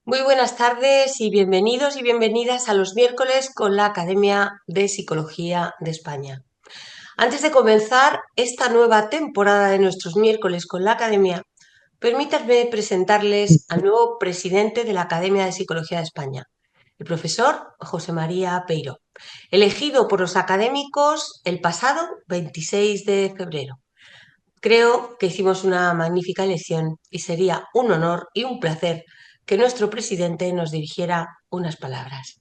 Muy buenas tardes y bienvenidos y bienvenidas a los miércoles con la Academia de Psicología de España. Antes de comenzar esta nueva temporada de nuestros miércoles con la Academia, permítanme presentarles al nuevo presidente de la Academia de Psicología de España, el profesor José María Peiró, elegido por los académicos el pasado 26 de febrero. Creo que hicimos una magnífica elección y sería un honor y un placer que nuestro presidente nos dirigiera unas palabras.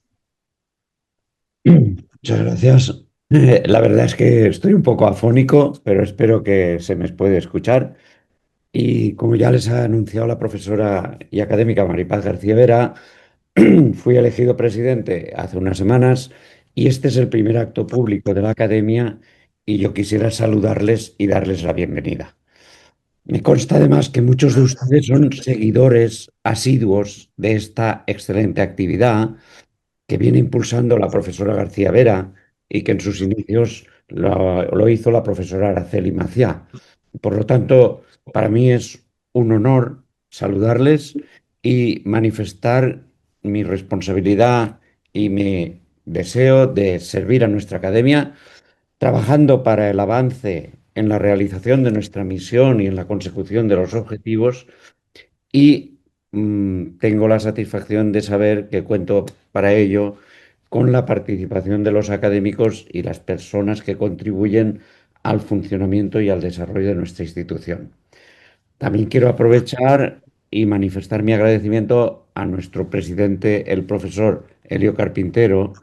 Muchas gracias. La verdad es que estoy un poco afónico, pero espero que se me puede escuchar. Y como ya les ha anunciado la profesora y académica Maripaz García Vera, fui elegido presidente hace unas semanas y este es el primer acto público de la academia y yo quisiera saludarles y darles la bienvenida. Me consta además que muchos de ustedes son seguidores asiduos de esta excelente actividad que viene impulsando la profesora García Vera y que en sus inicios lo hizo la profesora Araceli Maciá. Por lo tanto, para mí es un honor saludarles y manifestar mi responsabilidad y mi deseo de servir a nuestra academia, trabajando para el avance en la realización de nuestra misión y en la consecución de los objetivos y tengo la satisfacción de saber que cuento para ello con la participación de los académicos y las personas que contribuyen al funcionamiento y al desarrollo de nuestra institución. También quiero aprovechar y manifestar mi agradecimiento a nuestro presidente, el profesor Helio Carpintero,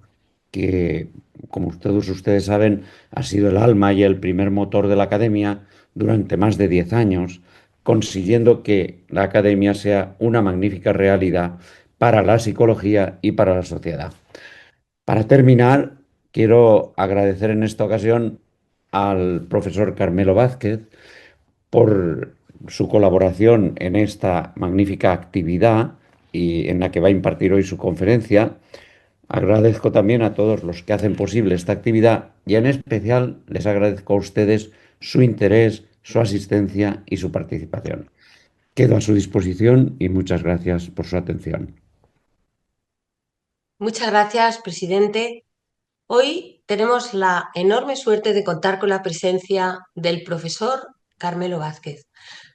que, como todos ustedes saben, ha sido el alma y el primer motor de la academia durante más de 10 años, consiguiendo que la academia sea una magnífica realidad para la psicología y para la sociedad. Para terminar, quiero agradecer en esta ocasión al profesor Carmelo Vázquez por su colaboración en esta magnífica actividad y en la que va a impartir hoy su conferencia. Agradezco también a todos los que hacen posible esta actividad y en especial les agradezco a ustedes su interés, su asistencia y su participación. Quedo a su disposición y muchas gracias por su atención. Muchas gracias, presidente. Hoy tenemos la enorme suerte de contar con la presencia del profesor Carmelo Vázquez,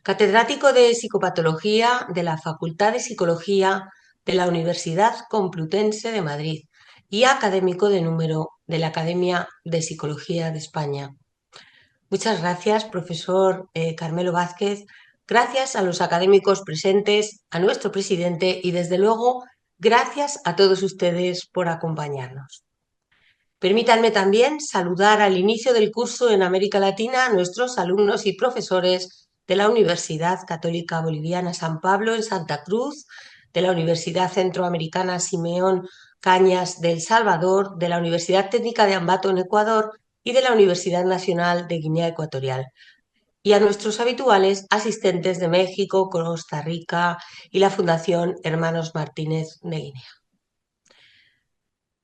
catedrático de Psicopatología de la Facultad de Psicología de la Universidad Complutense de Madrid y académico de número de la Academia de Psicología de España. Muchas gracias, profesor Carmelo Vázquez. Gracias a los académicos presentes, a nuestro presidente y, desde luego, gracias a todos ustedes por acompañarnos. Permítanme también saludar al inicio del curso en América Latina a nuestros alumnos y profesores de la Universidad Católica Boliviana San Pablo en Santa Cruz, de la Universidad Centroamericana Simeón Cañas de El Salvador, de la Universidad Técnica de Ambato en Ecuador y de la Universidad Nacional de Guinea Ecuatorial, y a nuestros habituales asistentes de México, Costa Rica y la Fundación Hermanos Martínez de Guinea.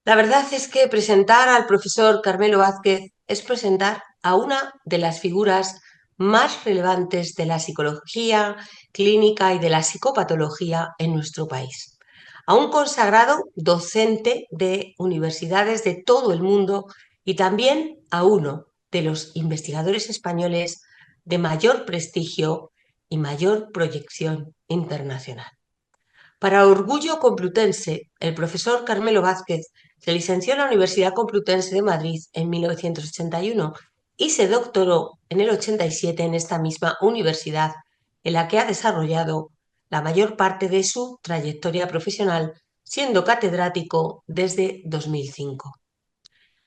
La verdad es que presentar al profesor Carmelo Vázquez es presentar a una de las figuras más relevantes de la psicología clínica y de la psicopatología en nuestro país, a un consagrado docente de universidades de todo el mundo y también a uno de los investigadores españoles de mayor prestigio y mayor proyección internacional. Para orgullo complutense, el profesor Carmelo Vázquez se licenció en la Universidad Complutense de Madrid en 1981 y se doctoró en el 87 en esta misma universidad, en la que ha desarrollado la mayor parte de su trayectoria profesional, siendo catedrático desde 2005.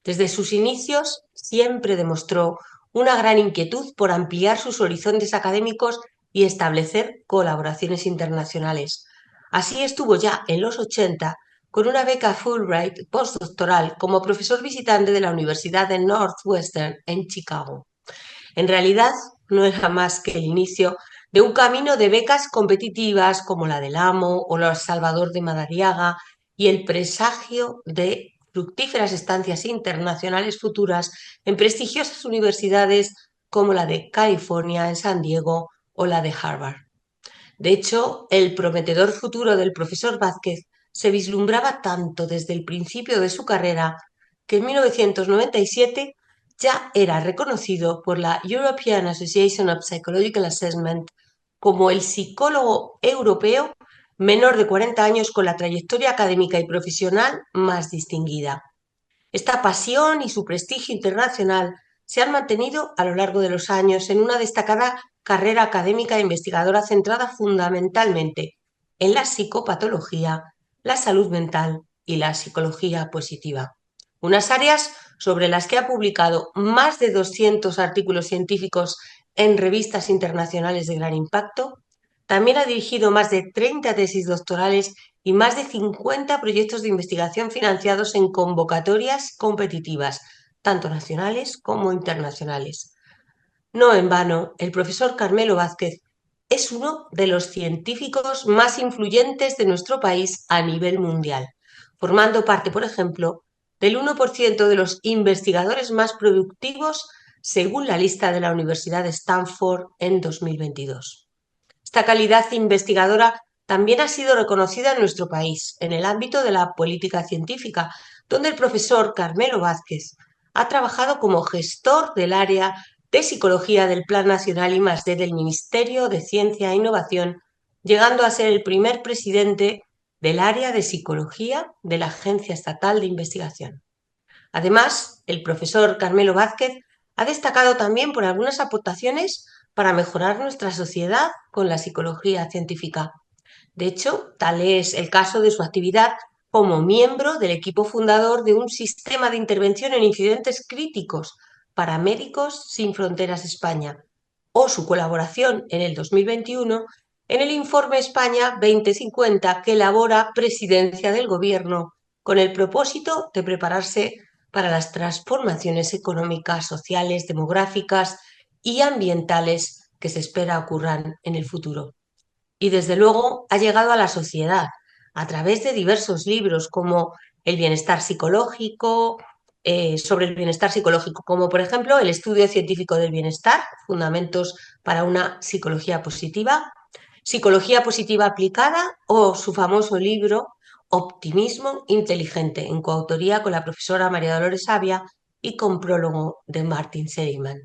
Desde sus inicios siempre demostró una gran inquietud por ampliar sus horizontes académicos y establecer colaboraciones internacionales. Así estuvo ya en los 80 con una beca Fulbright postdoctoral como profesor visitante de la Universidad de Northwestern en Chicago. En realidad, no era más que el inicio de un camino de becas competitivas como la del AMO o la Salvador de Madariaga y el presagio de fructíferas estancias internacionales futuras en prestigiosas universidades como la de California en San Diego o la de Harvard. De hecho, el prometedor futuro del profesor Vázquez se vislumbraba tanto desde el principio de su carrera que en 1997 ya era reconocido por la European Association of Psychological Assessment como el psicólogo europeo menor de 40 años con la trayectoria académica y profesional más distinguida. Esta pasión y su prestigio internacional se han mantenido a lo largo de los años en una destacada carrera académica e investigadora centrada fundamentalmente en la psicopatología, la salud mental y la psicología positiva. Unas áreas sobre las que ha publicado más de 200 artículos científicos en revistas internacionales de gran impacto. También ha dirigido más de 30 tesis doctorales y más de 50 proyectos de investigación financiados en convocatorias competitivas, tanto nacionales como internacionales. No en vano, el profesor Carmelo Vázquez es uno de los científicos más influyentes de nuestro país a nivel mundial, formando parte, por ejemplo, del 1% de los investigadores más productivos según la lista de la Universidad de Stanford en 2022. Esta calidad investigadora también ha sido reconocida en nuestro país, en el ámbito de la política científica, donde el profesor Carmelo Vázquez ha trabajado como gestor del área de psicología del Plan Nacional I+D del Ministerio de Ciencia e Innovación, llegando a ser el primer presidente del área de psicología de la Agencia Estatal de Investigación. Además, el profesor Carmelo Vázquez ha destacado también por algunas aportaciones para mejorar nuestra sociedad con la psicología científica. De hecho, tal es el caso de su actividad como miembro del equipo fundador de un sistema de intervención en incidentes críticos para Médicos Sin Fronteras España, o su colaboración en el 2021 en el Informe España 2050 que elabora Presidencia del Gobierno con el propósito de prepararse para las transformaciones económicas, sociales, demográficas y ambientales que se espera ocurran en el futuro. Y desde luego ha llegado a la sociedad a través de diversos libros como El bienestar psicológico, sobre el bienestar psicológico, como por ejemplo El estudio científico del bienestar, fundamentos para una psicología positiva aplicada, o su famoso libro Optimismo inteligente, en coautoría con la profesora María Dolores Avia y con prólogo de Martin Seligman.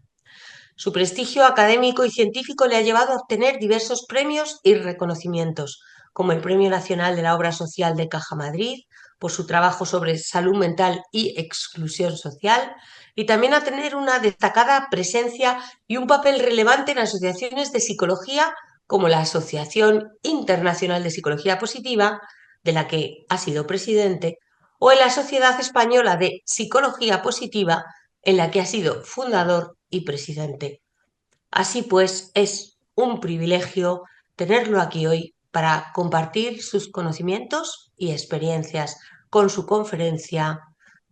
Su prestigio académico y científico le ha llevado a obtener diversos premios y reconocimientos, como el Premio Nacional de la Obra Social de Caja Madrid, por su trabajo sobre salud mental y exclusión social, y también a tener una destacada presencia y un papel relevante en asociaciones de psicología como la Asociación Internacional de Psicología Positiva, de la que ha sido presidente, o en la Sociedad Española de Psicología Positiva, en la que ha sido fundador y presidente. Así pues, es un privilegio tenerlo aquí hoy para compartir sus conocimientos y experiencias con su conferencia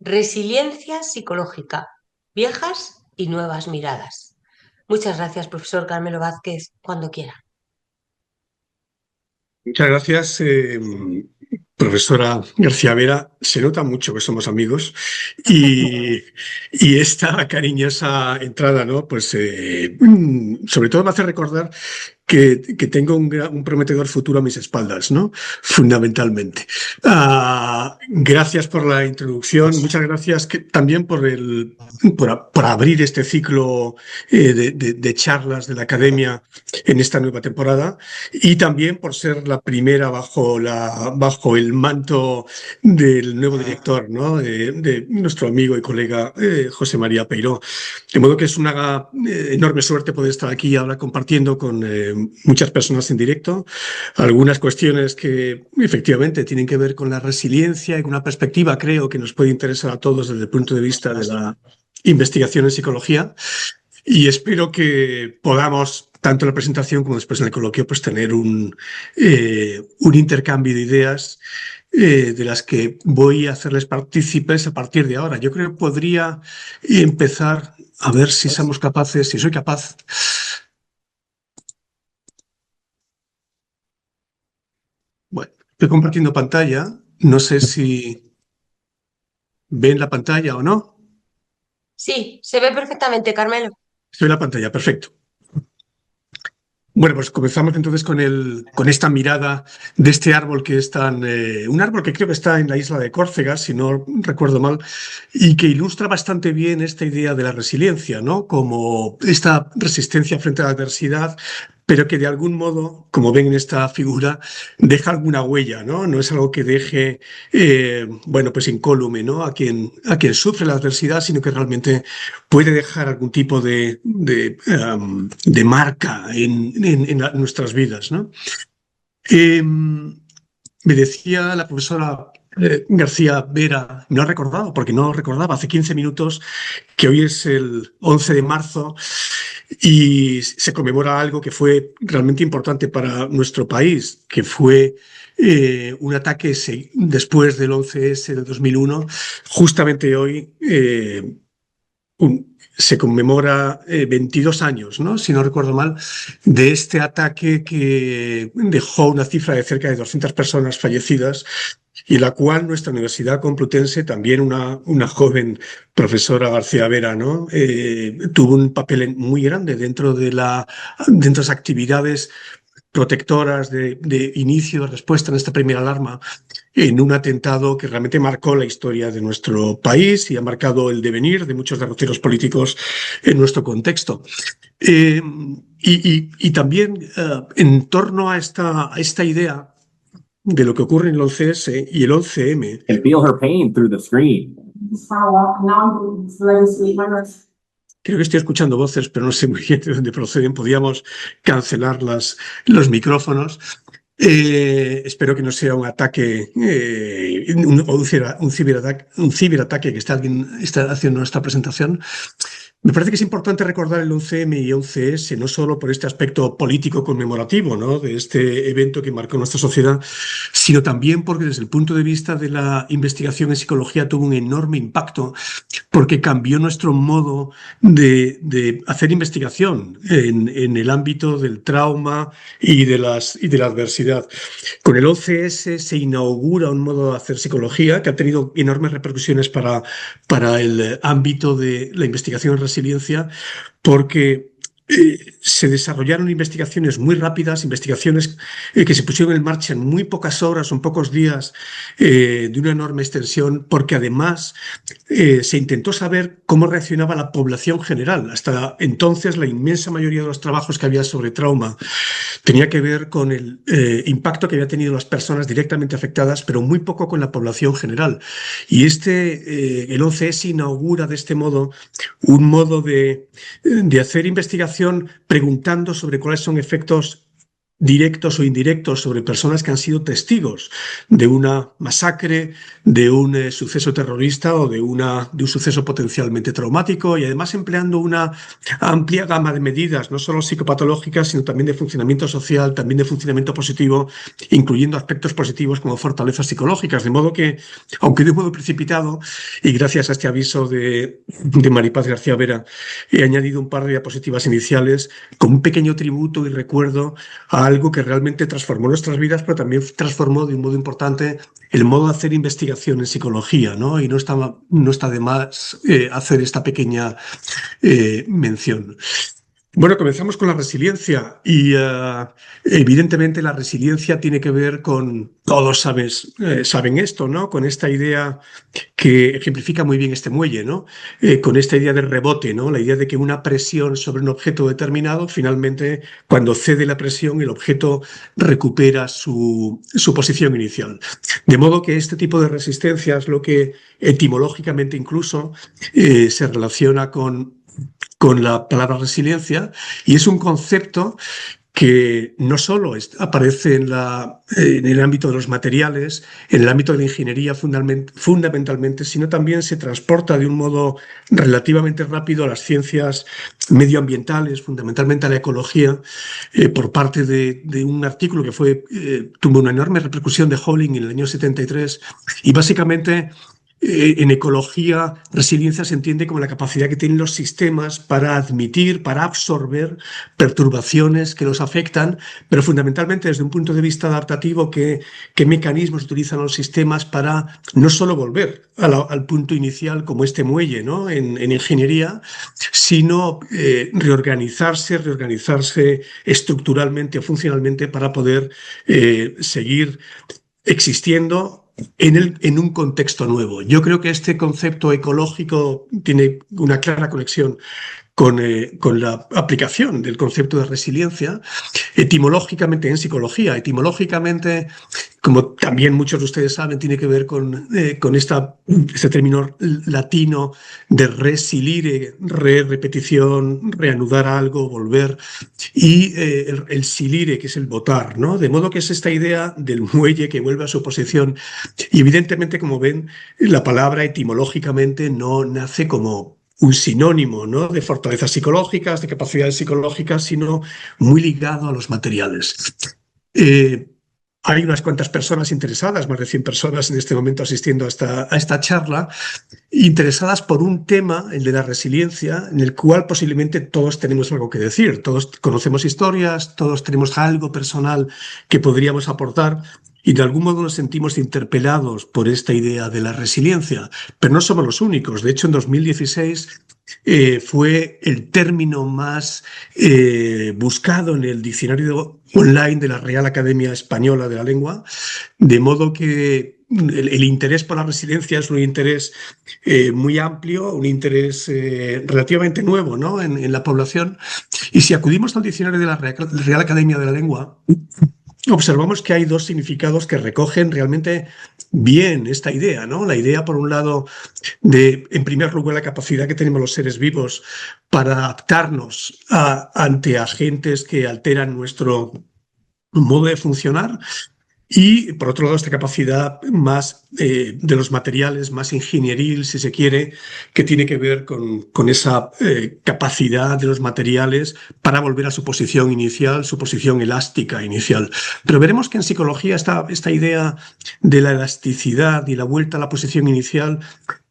Resiliencia Psicológica, viejas y nuevas miradas. Muchas gracias, profesor Carmelo Vázquez, cuando quiera. Muchas gracias, profesora García Vera. Se nota mucho que somos amigos y esta cariñosa entrada, ¿no? Pues sobre todo me hace recordar que tengo un prometedor futuro a mis espaldas, ¿no? Fundamentalmente. Gracias por la introducción. Muchas gracias también por abrir este ciclo de charlas de la academia en esta nueva temporada, y también por ser la primera bajo el manto del nuevo director, ¿no? De nuestro amigo y colega José María Peiró. De modo que es una enorme suerte poder estar aquí ahora compartiendo con muchas personas en directo algunas cuestiones que efectivamente tienen que ver con la resiliencia y con una perspectiva, creo, que nos puede interesar a todos desde el punto de vista de la investigación en psicología. Y espero que podamos, tanto en la presentación como después en el coloquio, pues tener un intercambio de ideas de las que voy a hacerles partícipes a partir de ahora. Yo creo que podría empezar a ver si somos capaces, si soy capaz. Bueno, estoy compartiendo pantalla. No sé si ven la pantalla o no. Sí, se ve perfectamente, Carmelo. Estoy en la pantalla, perfecto. Bueno, pues comenzamos entonces con esta mirada de este árbol que es un árbol que creo que está en la isla de Córcega, si no recuerdo mal, y que ilustra bastante bien esta idea de la resiliencia, ¿no? Como esta resistencia frente a la adversidad, pero que de algún modo, como ven en esta figura, deja alguna huella, ¿no? No es algo que deje, bueno, pues incólume, ¿no? A quien sufre la adversidad, sino que realmente puede dejar algún tipo de marca en nuestras vidas, ¿no? Me decía la profesora García Vera, no he recordado, porque no recordaba hace 15 minutos, que hoy es el 11 de marzo y se conmemora algo que fue realmente importante para nuestro país, que fue un ataque después del 11S de 2001, justamente hoy. Se conmemora 22 años, ¿no? Si no recuerdo mal, de este ataque que dejó una cifra de cerca de 200 personas fallecidas y la cual nuestra Universidad Complutense, también una joven profesora García Vera, ¿no? Tuvo un papel muy grande dentro de las actividades protectoras de inicio de respuesta en esta primera alarma en un atentado que realmente marcó la historia de nuestro país y ha marcado el devenir de muchos derroteros políticos en nuestro contexto. Y también en torno a esta idea de lo que ocurre en el 11S y el 11M. And feel her pain through the screen. Creo que estoy escuchando voces, pero no sé muy bien de dónde proceden. Podríamos cancelar los micrófonos. Espero que no sea un ataque, un ciberataque que alguien está haciendo esta presentación. Me parece que es importante recordar el 11M y 11S, no solo por este aspecto político conmemorativo, ¿no? De este evento que marcó nuestra sociedad, sino también porque desde el punto de vista de la investigación en psicología tuvo un enorme impacto, porque cambió nuestro modo de hacer investigación en el ámbito del trauma y de la adversidad. Con el 11S se inaugura un modo de hacer psicología que ha tenido enormes repercusiones para el ámbito de la investigación en resiliencia, porque se desarrollaron investigaciones muy rápidas, investigaciones que se pusieron en marcha en muy pocas horas o en pocos días, de una enorme extensión, porque además se intentó saber cómo reaccionaba la población general. Hasta entonces la inmensa mayoría de los trabajos que había sobre trauma tenía que ver con el impacto que había tenido las personas directamente afectadas, pero muy poco con la población general. Y el 11S inaugura de este modo un modo de hacer investigación preguntando sobre cuáles son efectos directos o indirectos sobre personas que han sido testigos de una masacre, de un suceso terrorista o de un suceso potencialmente traumático, y además empleando una amplia gama de medidas, no solo psicopatológicas, sino también de funcionamiento social, también de funcionamiento positivo, incluyendo aspectos positivos como fortalezas psicológicas, de modo que, aunque de un modo precipitado, y gracias a este aviso de Maripaz García Vera, he añadido un par de diapositivas iniciales con un pequeño tributo y recuerdo a algo que realmente transformó nuestras vidas, pero también transformó de un modo importante el modo de hacer investigación en psicología, ¿no? Y no está de más hacer esta pequeña mención. Bueno, comenzamos con la resiliencia y evidentemente la resiliencia tiene que ver con, todos saben esto, ¿no? Con esta idea que ejemplifica muy bien este muelle, ¿no? Con esta idea de rebote, ¿no? La idea de que una presión sobre un objeto determinado, finalmente, cuando cede la presión, el objeto recupera su posición inicial. De modo que este tipo de resistencia es lo que etimológicamente incluso se relaciona con la palabra resiliencia, y es un concepto que no solo aparece en el ámbito de los materiales, en el ámbito de la ingeniería fundamentalmente, sino también se transporta de un modo relativamente rápido a las ciencias medioambientales, fundamentalmente a la ecología, por parte de un artículo que tuvo una enorme repercusión de Holling en el año 73, y básicamente En ecología, resiliencia se entiende como la capacidad que tienen los sistemas para admitir, para absorber perturbaciones que los afectan, pero fundamentalmente desde un punto de vista adaptativo, qué mecanismos utilizan los sistemas para no solo volver al punto inicial como este muelle, ¿no? en ingeniería, sino reorganizarse estructuralmente o funcionalmente para poder seguir existiendo en un contexto nuevo. Yo creo que este concepto ecológico tiene una clara conexión con la aplicación del concepto de resiliencia, etimológicamente en psicología. Etimológicamente, como también muchos de ustedes saben, tiene que ver con este término latino de resilire, repetición, reanudar algo, volver, y el silire, que es el botar, ¿no? De modo que es esta idea del muelle que vuelve a su posición. Y evidentemente, como ven, la palabra etimológicamente no nace como un sinónimo, ¿no? de fortalezas psicológicas, de capacidades psicológicas, sino muy ligado a los materiales. Hay unas cuantas personas interesadas, más de 100 personas en este momento asistiendo a esta charla, interesadas por un tema, el de la resiliencia, en el cual posiblemente todos tenemos algo que decir, todos conocemos historias, todos tenemos algo personal que podríamos aportar, y de algún modo nos sentimos interpelados por esta idea de la resiliencia, pero no somos los únicos. De hecho, en 2016 fue el término más buscado en el diccionario online de la Real Academia Española de la Lengua, de modo que el interés por la resiliencia es un interés muy amplio, un interés relativamente nuevo, ¿no? en la población. Y si acudimos al diccionario de la Real Academia de la Lengua, observamos que hay dos significados que recogen realmente bien esta idea, ¿no? La idea, por un lado, de, en primer lugar, la capacidad que tenemos los seres vivos para adaptarnos ante agentes que alteran nuestro modo de funcionar. Y, por otro lado, esta capacidad más de los materiales, más ingenieril, si se quiere, que tiene que ver con esa capacidad de los materiales para volver a su posición inicial, su posición elástica inicial. Pero veremos que en psicología esta idea de la elasticidad y la vuelta a la posición inicial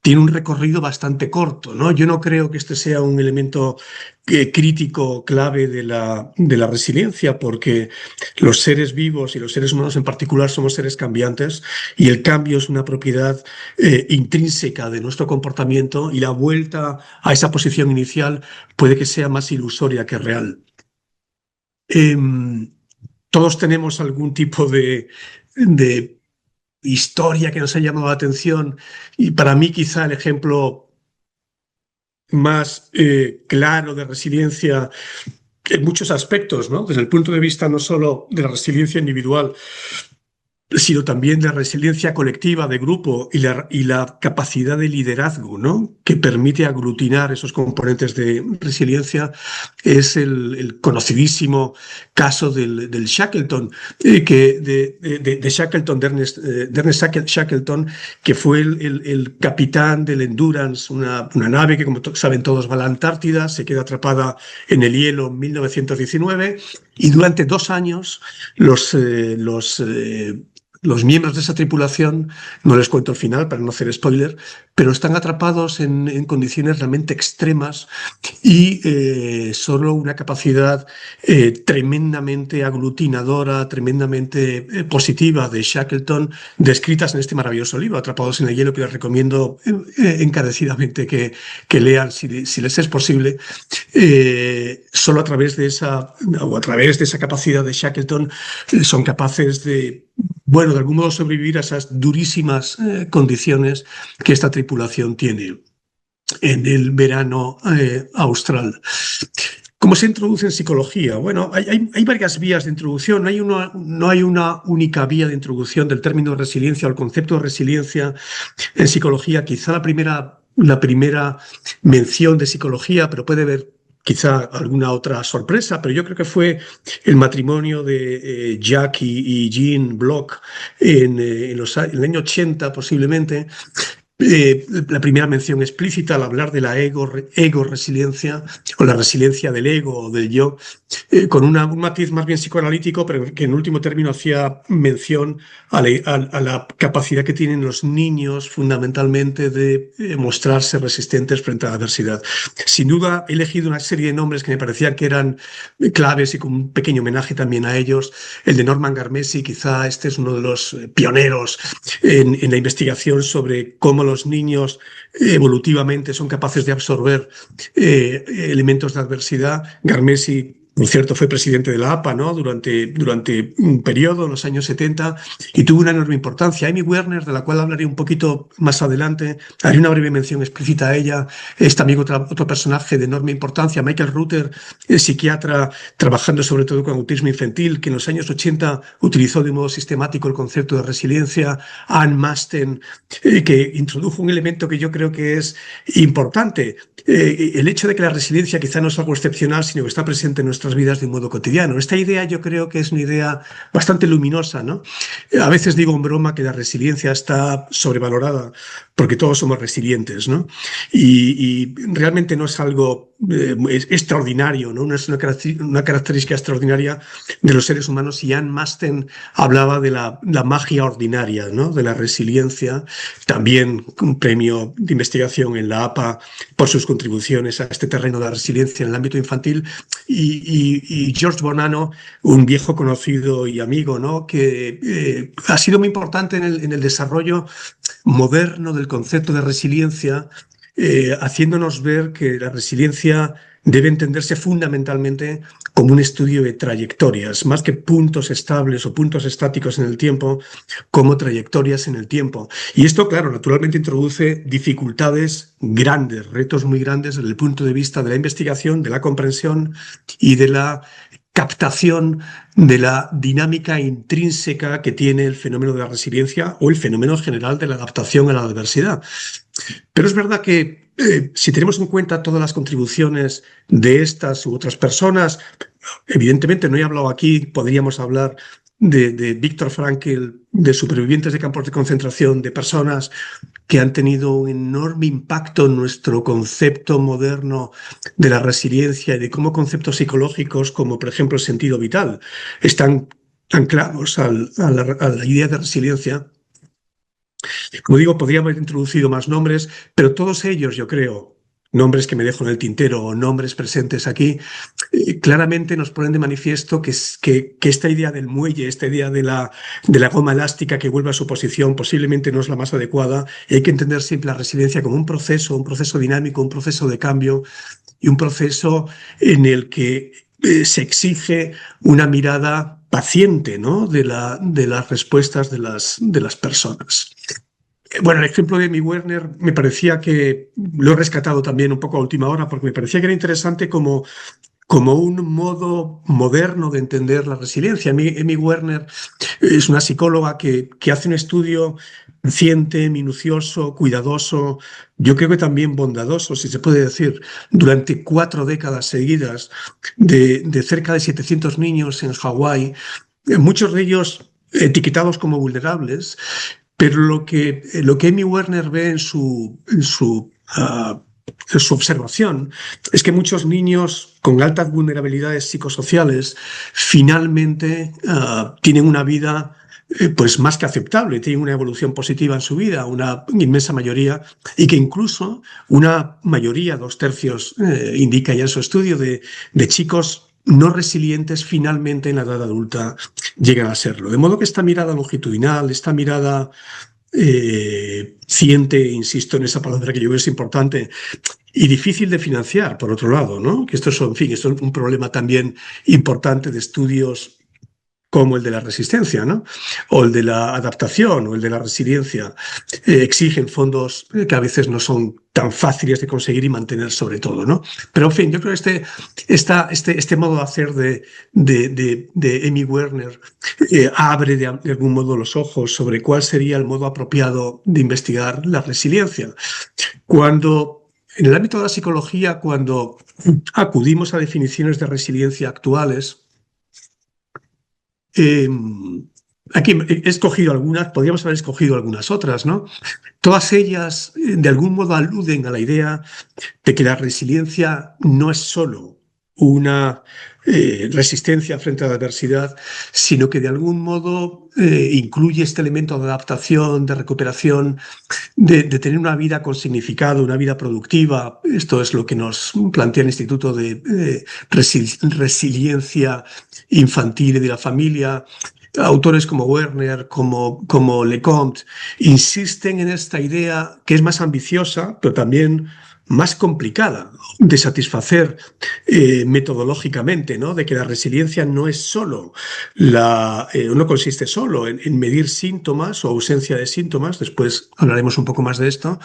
tiene un recorrido bastante corto, ¿no? Yo no creo que este sea un elemento crítico, clave de la resiliencia, porque los seres vivos y los seres humanos en particular somos seres cambiantes, y el cambio es una propiedad intrínseca de nuestro comportamiento, y la vuelta a esa posición inicial puede que sea más ilusoria que real. Todos tenemos algún tipo de historia que nos ha llamado la atención, y para mí quizá el ejemplo más claro de resiliencia en muchos aspectos, ¿no? Desde el punto de vista no solo de la resiliencia individual, sino también de la resiliencia colectiva, de grupo, y la capacidad de liderazgo, ¿no? que permite aglutinar esos componentes de resiliencia, es el conocidísimo caso del Shackleton, de Shackleton, de Ernest Shackleton, que fue el capitán del Endurance, una nave que, como saben todos, va a la Antártida, se queda atrapada en el hielo en 1919, y durante 2 años los miembros de esa tripulación, no les cuento el final para no hacer spoiler, pero están atrapados en condiciones realmente extremas, y solo una capacidad tremendamente aglutinadora, tremendamente positiva de Shackleton, descritas en este maravilloso libro, Atrapados en el hielo, que les recomiendo encarecidamente que lean si les es posible. Solo a través de esa capacidad de Shackleton son capaces de algún modo sobrevivir a esas durísimas condiciones que esta tripulación tiene en el verano austral. ¿Cómo se introduce en psicología? Bueno, hay varias vías de introducción. No hay una única vía de introducción del término resiliencia o el concepto de resiliencia en psicología. Quizá la primera mención de psicología, pero puede haber quizá alguna otra sorpresa, pero yo creo que fue el matrimonio de Jack y Jean Block en el año 80 posiblemente, La primera mención explícita al hablar de la ego-resiliencia, o la resiliencia del ego o del yo, con un matiz más bien psicoanalítico, pero que en último término hacía mención a la capacidad que tienen los niños fundamentalmente de mostrarse resistentes frente a la adversidad. Sin duda he elegido una serie de nombres que me parecían que eran claves y con un pequeño homenaje también a ellos. El de Norman Garmesi, quizá este es uno de los pioneros en la investigación sobre cómo los niños evolutivamente son capaces de absorber elementos de adversidad. Garmesi, por cierto, fue presidente de la APA, ¿no? durante un periodo, en los años 70, y tuvo una enorme importancia. Amy Werner, de la cual hablaré un poquito más adelante, haré una breve mención explícita a ella. Es también otro personaje de enorme importancia. Michael Rutter, psiquiatra, trabajando sobre todo con autismo infantil, que en los años 80 utilizó de modo sistemático el concepto de resiliencia. Anne Masten, que introdujo un elemento que yo creo que es importante. El hecho de que la resiliencia quizá no es algo excepcional, sino que está presente en nuestras vidas de un modo cotidiano. Esta idea yo creo que es una idea bastante luminosa, ¿no? A veces digo en broma que la resiliencia está sobrevalorada porque todos somos resilientes, ¿no? Y realmente no es algo extraordinario, ¿no? No es una característica extraordinaria de los seres humanos. Y Anne Masten hablaba de la magia ordinaria, ¿no? De la resiliencia. También un premio de investigación en la APA por sus contribuciones a este terreno de la resiliencia en el ámbito infantil. Y George Bonanno, un viejo conocido y amigo, ¿no? Que ha sido muy importante en el desarrollo moderno del concepto de resiliencia, haciéndonos ver que la resiliencia debe entenderse fundamentalmente como un estudio de trayectorias, más que puntos estables o puntos estáticos en el tiempo, como trayectorias en el tiempo. Y esto, claro, naturalmente introduce dificultades grandes, retos muy grandes desde el punto de vista de la investigación, de la comprensión y de la captación de la dinámica intrínseca que tiene el fenómeno de la resiliencia o el fenómeno general de la adaptación a la adversidad. Pero es verdad que si tenemos en cuenta todas las contribuciones de estas u otras personas, evidentemente no he hablado aquí, podríamos hablar de Viktor Frankl, de supervivientes de campos de concentración, de personas que han tenido un enorme impacto en nuestro concepto moderno de la resiliencia y de cómo conceptos psicológicos como, por ejemplo, el sentido vital están anclados a la idea de resiliencia. Como digo, podría haber introducido más nombres, pero todos ellos, yo creo, nombres que me dejo en el tintero o nombres presentes aquí, claramente nos ponen de manifiesto que esta idea del muelle, esta idea de la goma elástica que vuelve a su posición, posiblemente no es la más adecuada, y hay que entender siempre la resiliencia como un proceso dinámico, un proceso de cambio y un proceso en el que se exige una mirada paciente, ¿no? de las respuestas de las personas. Bueno, el ejemplo de Amy Werner me parecía que lo he rescatado también un poco a última hora porque me parecía que era interesante como un modo moderno de entender la resiliencia. Amy Werner es una psicóloga que hace un estudio paciente, minucioso, cuidadoso, yo creo que también bondadoso, si se puede decir, durante 4 décadas seguidas de cerca de 700 niños en Hawái, muchos de ellos etiquetados como vulnerables. Pero lo que Amy Werner ve en su observación es que muchos niños con altas vulnerabilidades psicosociales finalmente tienen una vida pues más que aceptable, tienen una evolución positiva en su vida, una inmensa mayoría, y que incluso una mayoría, 2/3, indica ya en su estudio, de chicos no resilientes finalmente en la edad adulta llegan a serlo. De modo que esta mirada longitudinal, esta mirada ciente, insisto en esa palabra que yo creo es importante, y difícil de financiar, por otro lado, ¿no? Que esto es un problema también importante de estudios como el de la resistencia, ¿no? O el de la adaptación, o el de la resiliencia, exigen fondos que a veces no son tan fáciles de conseguir y mantener, sobre todo, ¿no? Pero, en fin, yo creo que este modo de hacer de Amy Werner abre de algún modo los ojos sobre cuál sería el modo apropiado de investigar la resiliencia. En el ámbito de la psicología, cuando acudimos a definiciones de resiliencia actuales, aquí he escogido algunas, podríamos haber escogido algunas otras, ¿no? Todas ellas, de algún modo, aluden a la idea de que la resiliencia no es solo una resistencia frente a la adversidad, sino que de algún modo incluye este elemento de adaptación, de recuperación, de tener una vida con significado, una vida productiva. Esto es lo que nos plantea el Instituto de Resiliencia Infantil y de la Familia. Autores como Werner, como Lecomte, insisten en esta idea que es más ambiciosa, pero también más complicada de satisfacer metodológicamente, ¿no? De que la resiliencia no es solo no consiste solo en medir síntomas o ausencia de síntomas, después hablaremos un poco más de esto,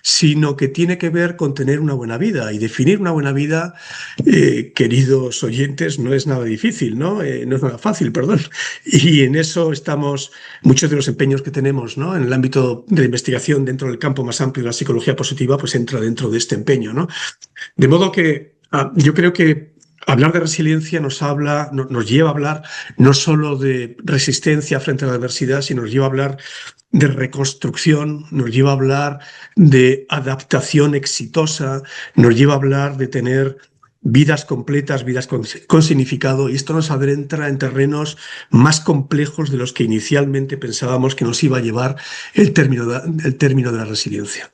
sino que tiene que ver con tener una buena vida. Y definir una buena vida, queridos oyentes, no es nada difícil, ¿no? No es nada fácil, perdón. Y en eso estamos, muchos de los empeños que tenemos, ¿no? En el ámbito de la investigación dentro del campo más amplio de la psicología positiva, pues entra dentro de este empeño, ¿no? De modo que yo creo que hablar de resiliencia nos lleva a hablar no solo de resistencia frente a la adversidad, sino nos lleva a hablar de reconstrucción, nos lleva a hablar de adaptación exitosa, nos lleva a hablar de tener vidas completas, vidas con significado, y esto nos adentra en terrenos más complejos de los que inicialmente pensábamos que nos iba a llevar el término de la resiliencia.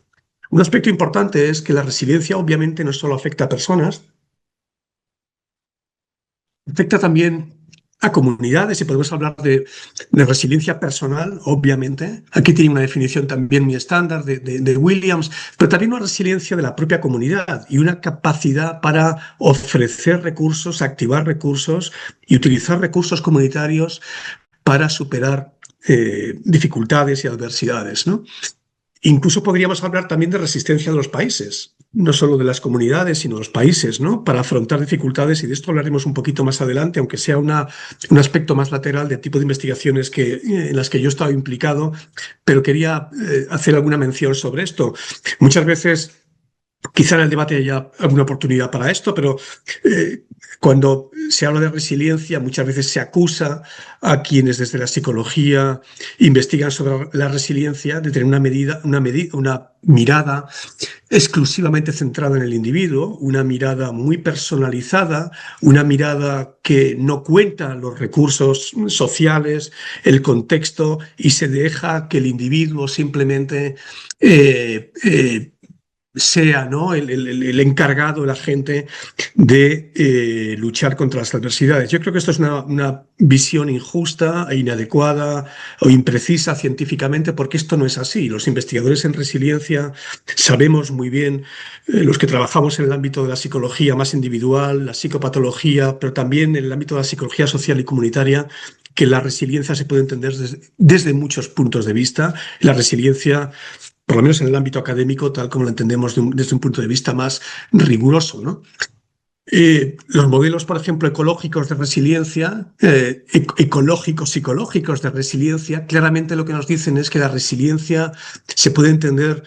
Un aspecto importante es que la resiliencia obviamente no solo afecta a personas, afecta también a comunidades, y podemos hablar de resiliencia personal, obviamente. Aquí tiene una definición también muy estándar de Williams, pero también una resiliencia de la propia comunidad y una capacidad para ofrecer recursos, activar recursos y utilizar recursos comunitarios para superar dificultades y adversidades, ¿no? Incluso podríamos hablar también de resistencia de los países, no solo de las comunidades, sino de los países, ¿no? Para afrontar dificultades, y de esto hablaremos un poquito más adelante, aunque sea un aspecto más lateral del tipo de investigaciones en las que yo he estado implicado, pero quería hacer alguna mención sobre esto. Muchas veces, quizá en el debate haya alguna oportunidad para esto, pero cuando se habla de resiliencia, muchas veces se acusa a quienes desde la psicología investigan sobre la resiliencia de tener una mirada exclusivamente centrada en el individuo, una mirada muy personalizada, una mirada que no cuenta los recursos sociales, el contexto, y se deja que el individuo simplemente sea, ¿no?, el encargado, el agente de luchar contra las adversidades. Yo creo que esto es una visión injusta e inadecuada o imprecisa científicamente, porque esto no es así. Los investigadores en resiliencia sabemos muy bien, los que trabajamos en el ámbito de la psicología más individual, la psicopatología, pero también en el ámbito de la psicología social y comunitaria, que la resiliencia se puede entender desde muchos puntos de vista. La resiliencia, por lo menos en el ámbito académico, tal como lo entendemos desde un punto de vista más riguroso, ¿no? Los modelos, por ejemplo, ecológicos de resiliencia, ecológicos, psicológicos de resiliencia, claramente lo que nos dicen es que la resiliencia se puede entender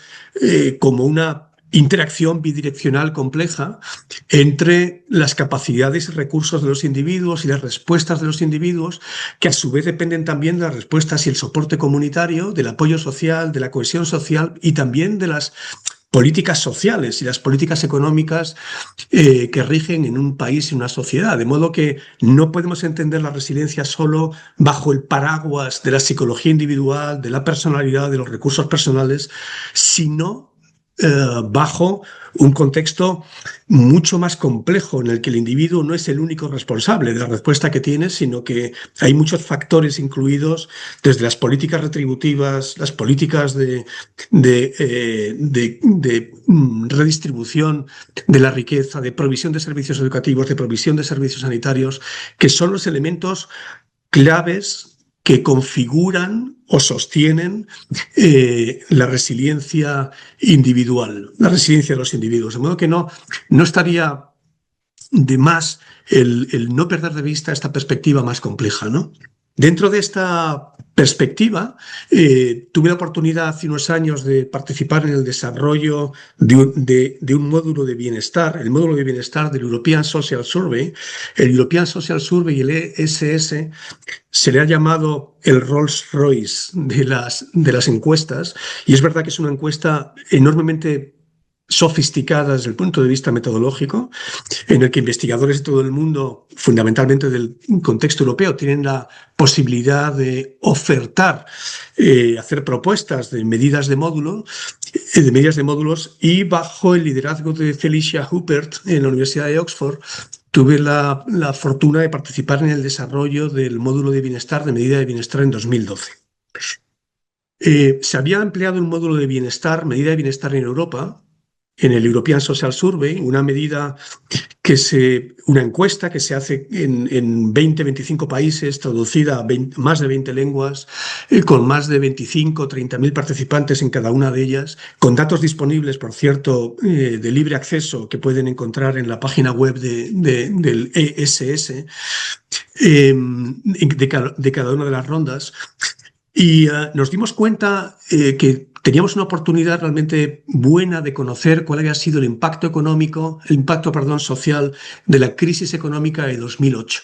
como una interacción bidireccional compleja entre las capacidades y recursos de los individuos y las respuestas de los individuos, que a su vez dependen también de las respuestas y el soporte comunitario, del apoyo social, de la cohesión social y también de las políticas sociales y las políticas económicas que rigen en un país y una sociedad. De modo que no podemos entender la resiliencia solo bajo el paraguas de la psicología individual, de la personalidad, de los recursos personales, sino bajo un contexto mucho más complejo, en el que el individuo no es el único responsable de la respuesta que tiene, sino que hay muchos factores incluidos, desde las políticas retributivas, las políticas de redistribución de la riqueza, de provisión de servicios educativos, de provisión de servicios sanitarios, que son los elementos claves que configuran o sostienen la resiliencia individual, la resiliencia de los individuos. De modo que no estaría de más el no perder de vista esta perspectiva más compleja, ¿no? Dentro de esta perspectiva, tuve la oportunidad hace unos años de participar en el desarrollo de un módulo de bienestar, el módulo de bienestar del European Social Survey. El European Social Survey y el ESS se le ha llamado el Rolls-Royce de las encuestas, y es verdad que es una encuesta enormemente sofisticada desde el punto de vista metodológico, en el que investigadores de todo el mundo, fundamentalmente del contexto europeo, tienen la posibilidad de ofertar, hacer propuestas de medidas de módulos, y bajo el liderazgo de Felicia Huppert en la Universidad de Oxford, tuve la fortuna de participar en el desarrollo del módulo de bienestar, de medida de bienestar en 2012. Se había empleado un módulo de bienestar, medida de bienestar en Europa, en el European Social Survey, una encuesta que se hace en 20-25 países, traducida a más de 20 lenguas, con más de 25 o 30.000 participantes en cada una de ellas, con datos disponibles, por cierto, de libre acceso, que pueden encontrar en la página web del ESS, de cada una de las rondas. Y nos dimos cuenta que teníamos una oportunidad realmente buena de conocer cuál había sido el impacto social de la crisis económica de 2008.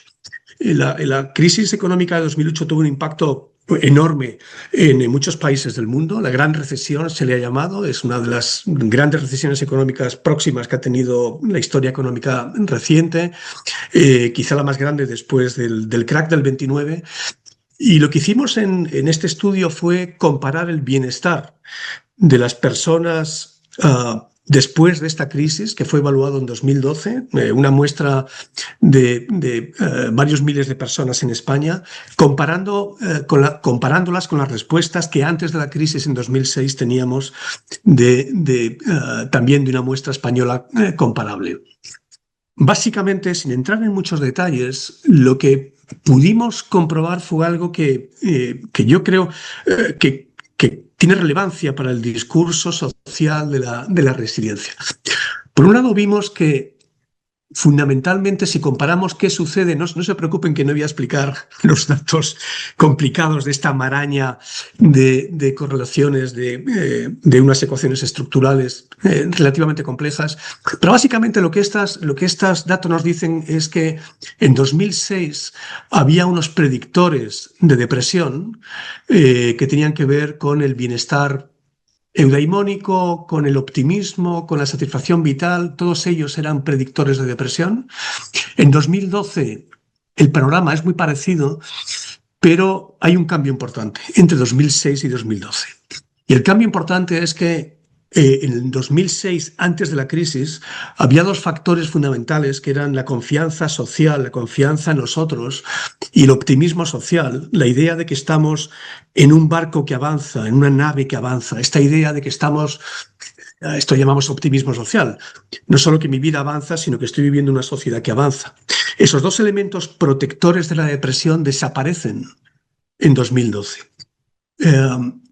La crisis económica de 2008 tuvo un impacto enorme en muchos países del mundo. La Gran Recesión se le ha llamado, es una de las grandes recesiones económicas próximas que ha tenido la historia económica reciente, quizá la más grande después del crack del 29. Y lo que hicimos en este estudio fue comparar el bienestar de las personas después de esta crisis, que fue evaluado en 2012, una muestra de varios miles de personas en España, comparándolas con las respuestas que antes de la crisis en 2006 teníamos también de una muestra española comparable. Básicamente, sin entrar en muchos detalles, lo que pudimos comprobar fue algo que yo creo que tiene relevancia para el discurso social de la resiliencia. Por un lado, vimos que fundamentalmente, si comparamos qué sucede, no se preocupen que no voy a explicar los datos complicados de esta maraña de correlaciones de unas ecuaciones estructurales relativamente complejas, pero básicamente lo que estos datos nos dicen es que en 2006 había unos predictores de depresión que tenían que ver con el bienestar eudaimónico, con el optimismo, con la satisfacción vital. Todos ellos eran predictores de depresión. En 2012 el panorama es muy parecido, pero hay un cambio importante entre 2006 y 2012. Y el cambio importante es que en 2006, antes de la crisis, había dos factores fundamentales que eran la confianza social, la confianza en nosotros y el optimismo social, la idea de que estamos en un barco que avanza, en una nave que avanza, esta idea de que esto llamamos optimismo social, no solo que mi vida avanza, sino que estoy viviendo una sociedad que avanza. Esos dos elementos protectores de la depresión desaparecen en 2012.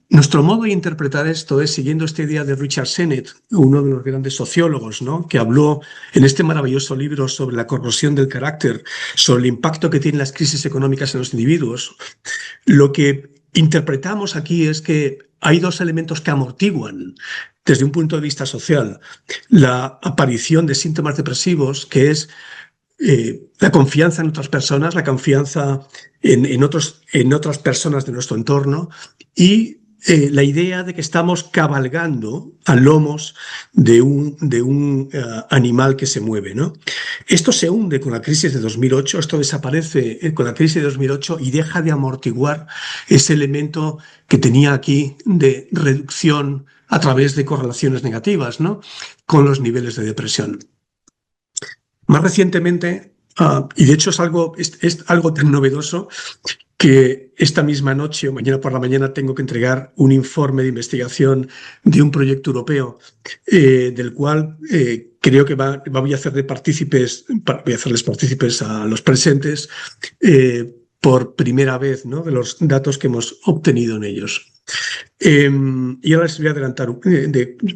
Nuestro modo de interpretar esto es siguiendo esta idea de Richard Sennett, uno de los grandes sociólogos, ¿no?, que habló en este maravilloso libro sobre la corrosión del carácter, sobre el impacto que tienen las crisis económicas en los individuos. Lo que interpretamos aquí es que hay dos elementos que amortiguan, desde un punto de vista social, la aparición de síntomas depresivos, que es la confianza en otras personas, la confianza en otras personas de nuestro entorno, y la idea de que estamos cabalgando a lomos de un animal que se mueve, ¿no? Esto se hunde con la crisis de 2008, esto desaparece con la crisis de 2008 y deja de amortiguar ese elemento que tenía aquí de reducción a través de correlaciones negativas, ¿no?, con los niveles de depresión. Más recientemente, y de hecho es algo tan novedoso, que esta misma noche o mañana por la mañana tengo que entregar un informe de investigación de un proyecto europeo del cual creo que voy a hacerles partícipes a los presentes por primera vez, ¿no?, de los datos que hemos obtenido en ellos. Y ahora les voy a adelantar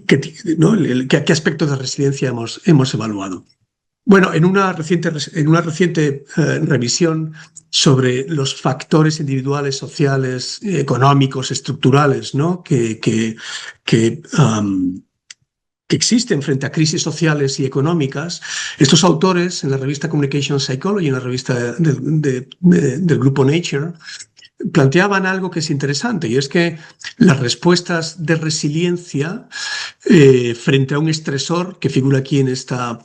qué aspectos de resiliencia hemos evaluado. Bueno, en una reciente revisión sobre los factores individuales, sociales, económicos, estructurales, ¿no? que existen frente a crisis sociales y económicas, estos autores en la revista Communication Psychology, en la revista del grupo Nature, planteaban algo que es interesante, y es que las respuestas de resiliencia frente a un estresor que figura aquí en esta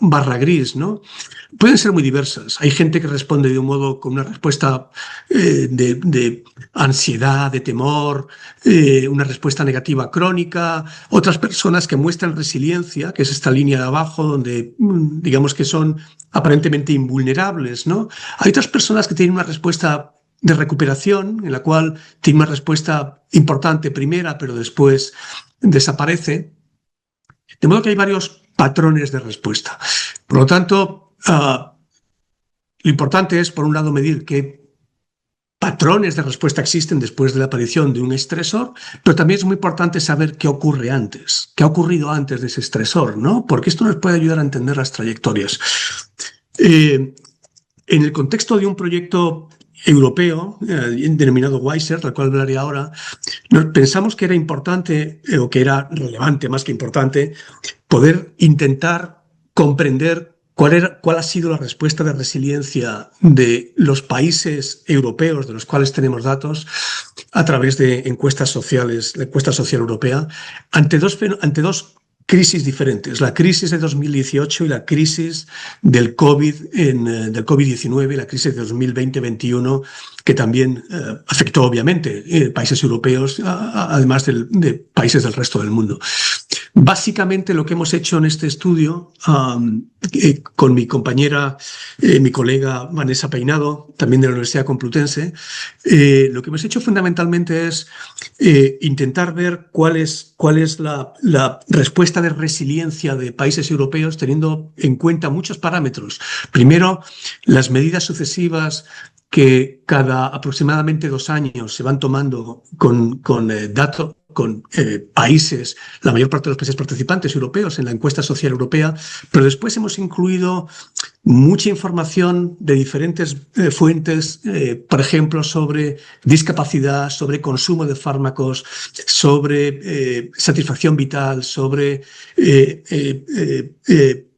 barra gris, ¿no? Pueden ser muy diversas. Hay gente que responde de un modo con una respuesta de ansiedad, de temor, una respuesta negativa crónica, otras personas que muestran resiliencia, que es esta línea de abajo donde digamos que son aparentemente invulnerables, ¿no? Hay otras personas que tienen una respuesta de recuperación, en la cual tiene una respuesta importante primera, pero después desaparece. De modo que hay varios patrones de respuesta. Por lo tanto, lo importante es, por un lado, medir qué patrones de respuesta existen después de la aparición de un estresor, pero también es muy importante saber qué ocurre antes, qué ha ocurrido antes de ese estresor, ¿no? Porque esto nos puede ayudar a entender las trayectorias. En el contexto de un proyecto europeo denominado WISER, del cual hablaré ahora, pensamos que era importante, o que era relevante más que importante, poder intentar comprender cuál ha sido la respuesta de resiliencia de los países europeos de los cuales tenemos datos a través de encuestas sociales, la encuesta social europea, ante dos crisis diferentes, la crisis de 2018 y la crisis del COVID-19, la crisis de 2020-21, que también afectó obviamente países europeos, además de países del resto del mundo. Básicamente lo que hemos hecho en este estudio con mi compañera, mi colega Vanessa Peinado, también de la Universidad Complutense, lo que hemos hecho fundamentalmente es intentar ver cuál es la respuesta de resiliencia de países europeos teniendo en cuenta muchos parámetros. Primero, las medidas sucesivas que cada aproximadamente 2 años se van tomando con datos, con países, la mayor parte de los países participantes europeos en la encuesta social europea, pero después hemos incluido mucha información de diferentes fuentes, por ejemplo, sobre discapacidad, sobre consumo de fármacos, sobre satisfacción vital, sobre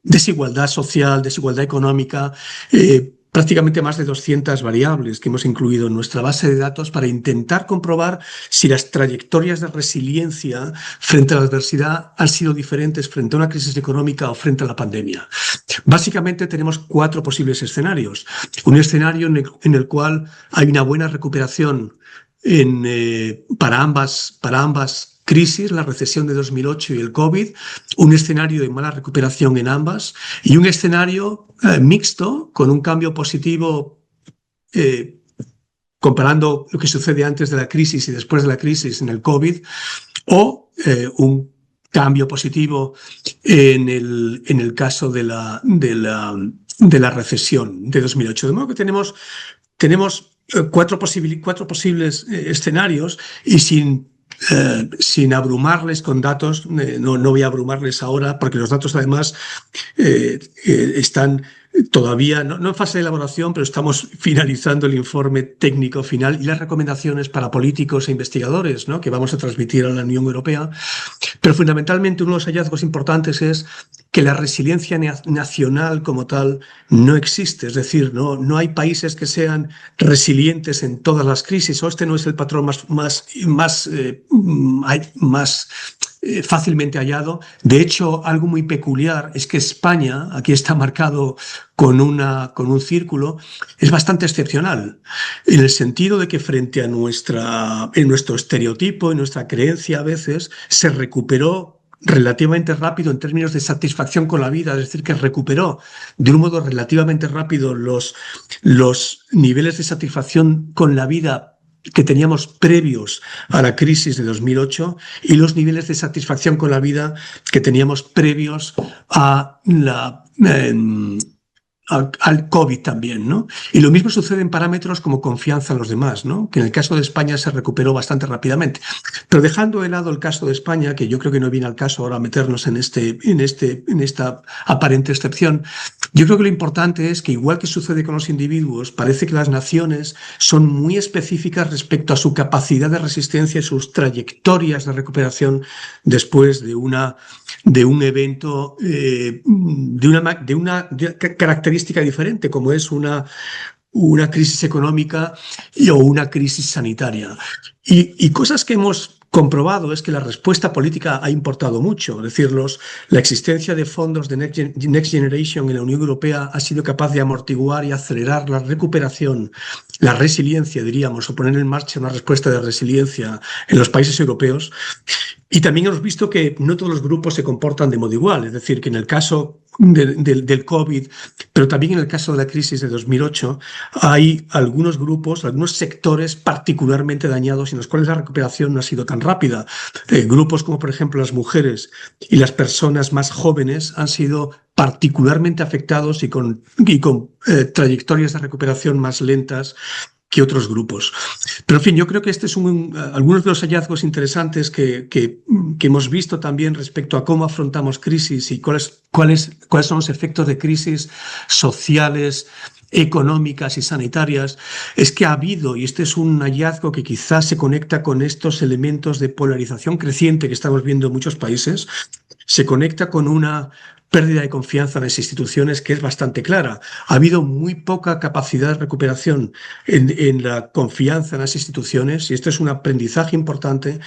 desigualdad social, desigualdad económica, prácticamente más de 200 variables que hemos incluido en nuestra base de datos para intentar comprobar si las trayectorias de resiliencia frente a la adversidad han sido diferentes frente a una crisis económica o frente a la pandemia. Básicamente tenemos 4 posibles escenarios. Un escenario en el cual hay una buena recuperación para ambas crisis, la recesión de 2008 y el COVID, un escenario de mala recuperación en ambas y un escenario mixto con un cambio positivo comparando lo que sucede antes de la crisis y después de la crisis en el COVID, o un cambio positivo en el caso de la recesión de 2008. De modo que tenemos 4 posibles escenarios y sin abrumarles con datos, no voy a abrumarles ahora porque los datos además están todavía, no en fase de elaboración, pero estamos finalizando el informe técnico final y las recomendaciones para políticos e investigadores, ¿no?, que vamos a transmitir a la Unión Europea. Pero fundamentalmente uno de los hallazgos importantes es que la resiliencia nacional como tal no existe, es decir, no hay países que sean resilientes en todas las crisis, o este no es el patrón más fácilmente hallado. De hecho, algo muy peculiar es que España, aquí está marcado con un círculo, es bastante excepcional, en el sentido de que frente a nuestro estereotipo y nuestra creencia a veces, se recuperó relativamente rápido en términos de satisfacción con la vida, es decir, que recuperó de un modo relativamente rápido los niveles de satisfacción con la vida que teníamos previos a la crisis de 2008 y los niveles de satisfacción con la vida que teníamos previos a al COVID también, ¿no? Y lo mismo sucede en parámetros como confianza en los demás, ¿no? Que en el caso de España se recuperó bastante rápidamente. Pero dejando de lado el caso de España, que yo creo que no viene al caso ahora meternos en esta aparente excepción, yo creo que lo importante es que, igual que sucede con los individuos, parece que las naciones son muy específicas respecto a su capacidad de resistencia y sus trayectorias de recuperación después de un evento de una característica diferente, como es una crisis económica o una crisis sanitaria. Y cosas que hemos comprobado es que la respuesta política ha importado mucho. Es decir, la existencia de fondos de Next Generation en la Unión Europea ha sido capaz de amortiguar y acelerar la recuperación, la resiliencia, diríamos, o poner en marcha una respuesta de resiliencia en los países europeos. Y también hemos visto que no todos los grupos se comportan de modo igual, es decir, que en el caso del COVID, pero también en el caso de la crisis de 2008, hay algunos grupos, algunos sectores particularmente dañados en los cuales la recuperación no ha sido tan rápida. Grupos como, por ejemplo, las mujeres y las personas más jóvenes han sido particularmente afectados y con trayectorias de recuperación más lentas que otros grupos. Pero, en fin, yo creo que este es algunos de los hallazgos interesantes que hemos visto también respecto a cómo afrontamos crisis y cuáles son los efectos de crisis sociales, económicas y sanitarias. Es que ha habido, y este es un hallazgo que quizás se conecta con estos elementos de polarización creciente que estamos viendo en muchos países, se conecta con una pérdida de confianza en las instituciones que es bastante clara. Ha habido muy poca capacidad de recuperación en la confianza en las instituciones, y esto es un aprendizaje importante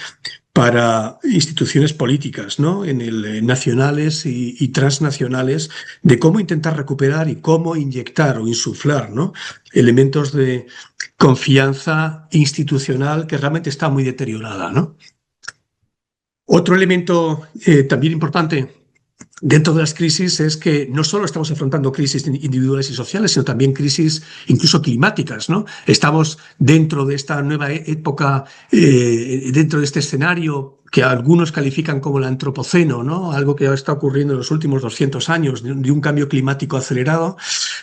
para instituciones políticas, ¿no? Nacionales y transnacionales, de cómo intentar recuperar y cómo inyectar o insuflar, ¿no?, elementos de confianza institucional que realmente está muy deteriorada, ¿no? Otro elemento también importante dentro de las crisis es que no solo estamos afrontando crisis individuales y sociales, sino también crisis incluso climáticas, ¿no? Estamos dentro de esta nueva época, dentro de este escenario que algunos califican como el antropoceno, ¿no? Algo que está ocurriendo en los últimos 200 años, de un cambio climático acelerado.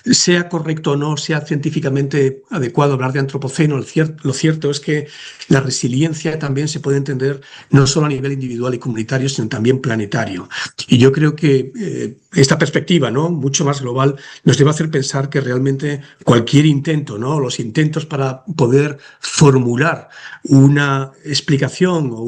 Sea correcto o no, sea científicamente adecuado hablar de antropoceno, lo cierto es que la resiliencia también se puede entender no solo a nivel individual y comunitario, sino también planetario. Y yo creo que esta perspectiva, ¿no?, mucho más global, nos debe hacer pensar que realmente cualquier intento, ¿no?, los intentos para poder formular una explicación o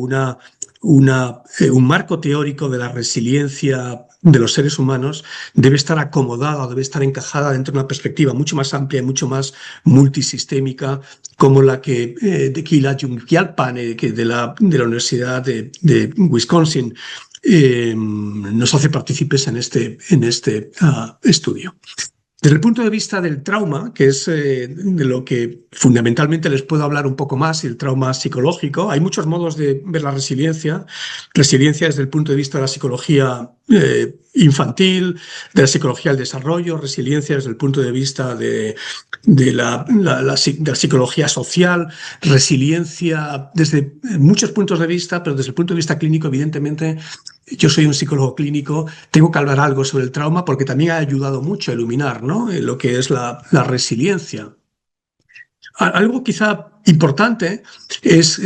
un marco teórico de la resiliencia de los seres humanos debe estar acomodada, debe estar encajada dentro de una perspectiva mucho más amplia y mucho más multisistémica, como la que de Kila Jungialpan, de la Universidad de Wisconsin, nos hace partícipes en este estudio. Desde el punto de vista del trauma, que es de lo que fundamentalmente les puedo hablar un poco más, el trauma psicológico, hay muchos modos de ver la resiliencia. Resiliencia desde el punto de vista de la psicología infantil, de la psicología del desarrollo, resiliencia desde el punto de vista de la psicología social, resiliencia desde muchos puntos de vista, pero desde el punto de vista clínico, evidentemente, yo soy un psicólogo clínico, tengo que hablar algo sobre el trauma porque también ha ayudado mucho a iluminar, ¿no?, lo que es la resiliencia. Algo quizá importante es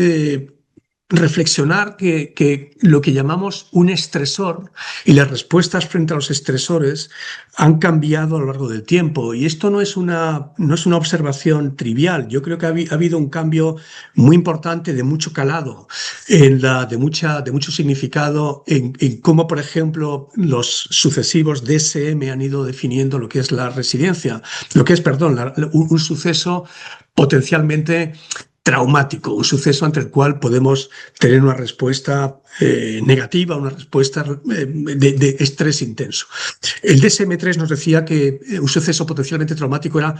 reflexionar que lo que llamamos un estresor y las respuestas frente a los estresores han cambiado a lo largo del tiempo, y esto no es una observación trivial. Yo creo que ha habido un cambio muy importante, de mucho calado, de mucho significado en cómo, por ejemplo, los sucesivos DSM han ido definiendo lo que es la resiliencia, un suceso potencialmente traumático, un suceso ante el cual podemos tener una respuesta negativa, una respuesta de estrés intenso. El DSM-3 nos decía que un suceso potencialmente traumático era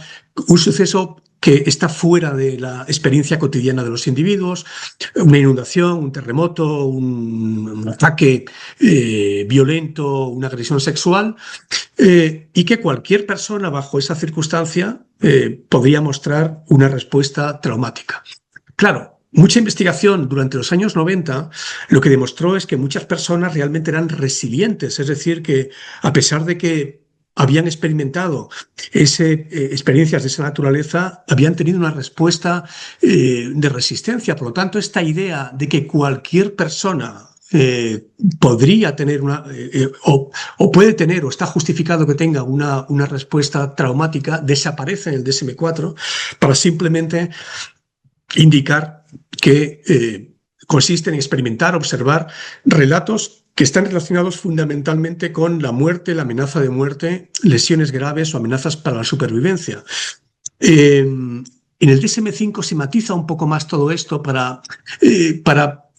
un suceso que está fuera de la experiencia cotidiana de los individuos, una inundación, un terremoto, un ataque violento, una agresión sexual, y que cualquier persona bajo esa circunstancia podría mostrar una respuesta traumática. Claro, mucha investigación durante los años 90 lo que demostró es que muchas personas realmente eran resilientes, es decir, que a pesar de que habían experimentado experiencias de esa naturaleza habían tenido una respuesta de resistencia. Por lo tanto, esta idea de que cualquier persona podría tener o puede tener o está justificado que tenga una respuesta traumática desaparece en el DSM-4 para simplemente indicar que consiste en experimentar, observar relatos que están relacionados fundamentalmente con la muerte, la amenaza de muerte, lesiones graves o amenazas para la supervivencia. En el DSM-5 se matiza un poco más todo esto para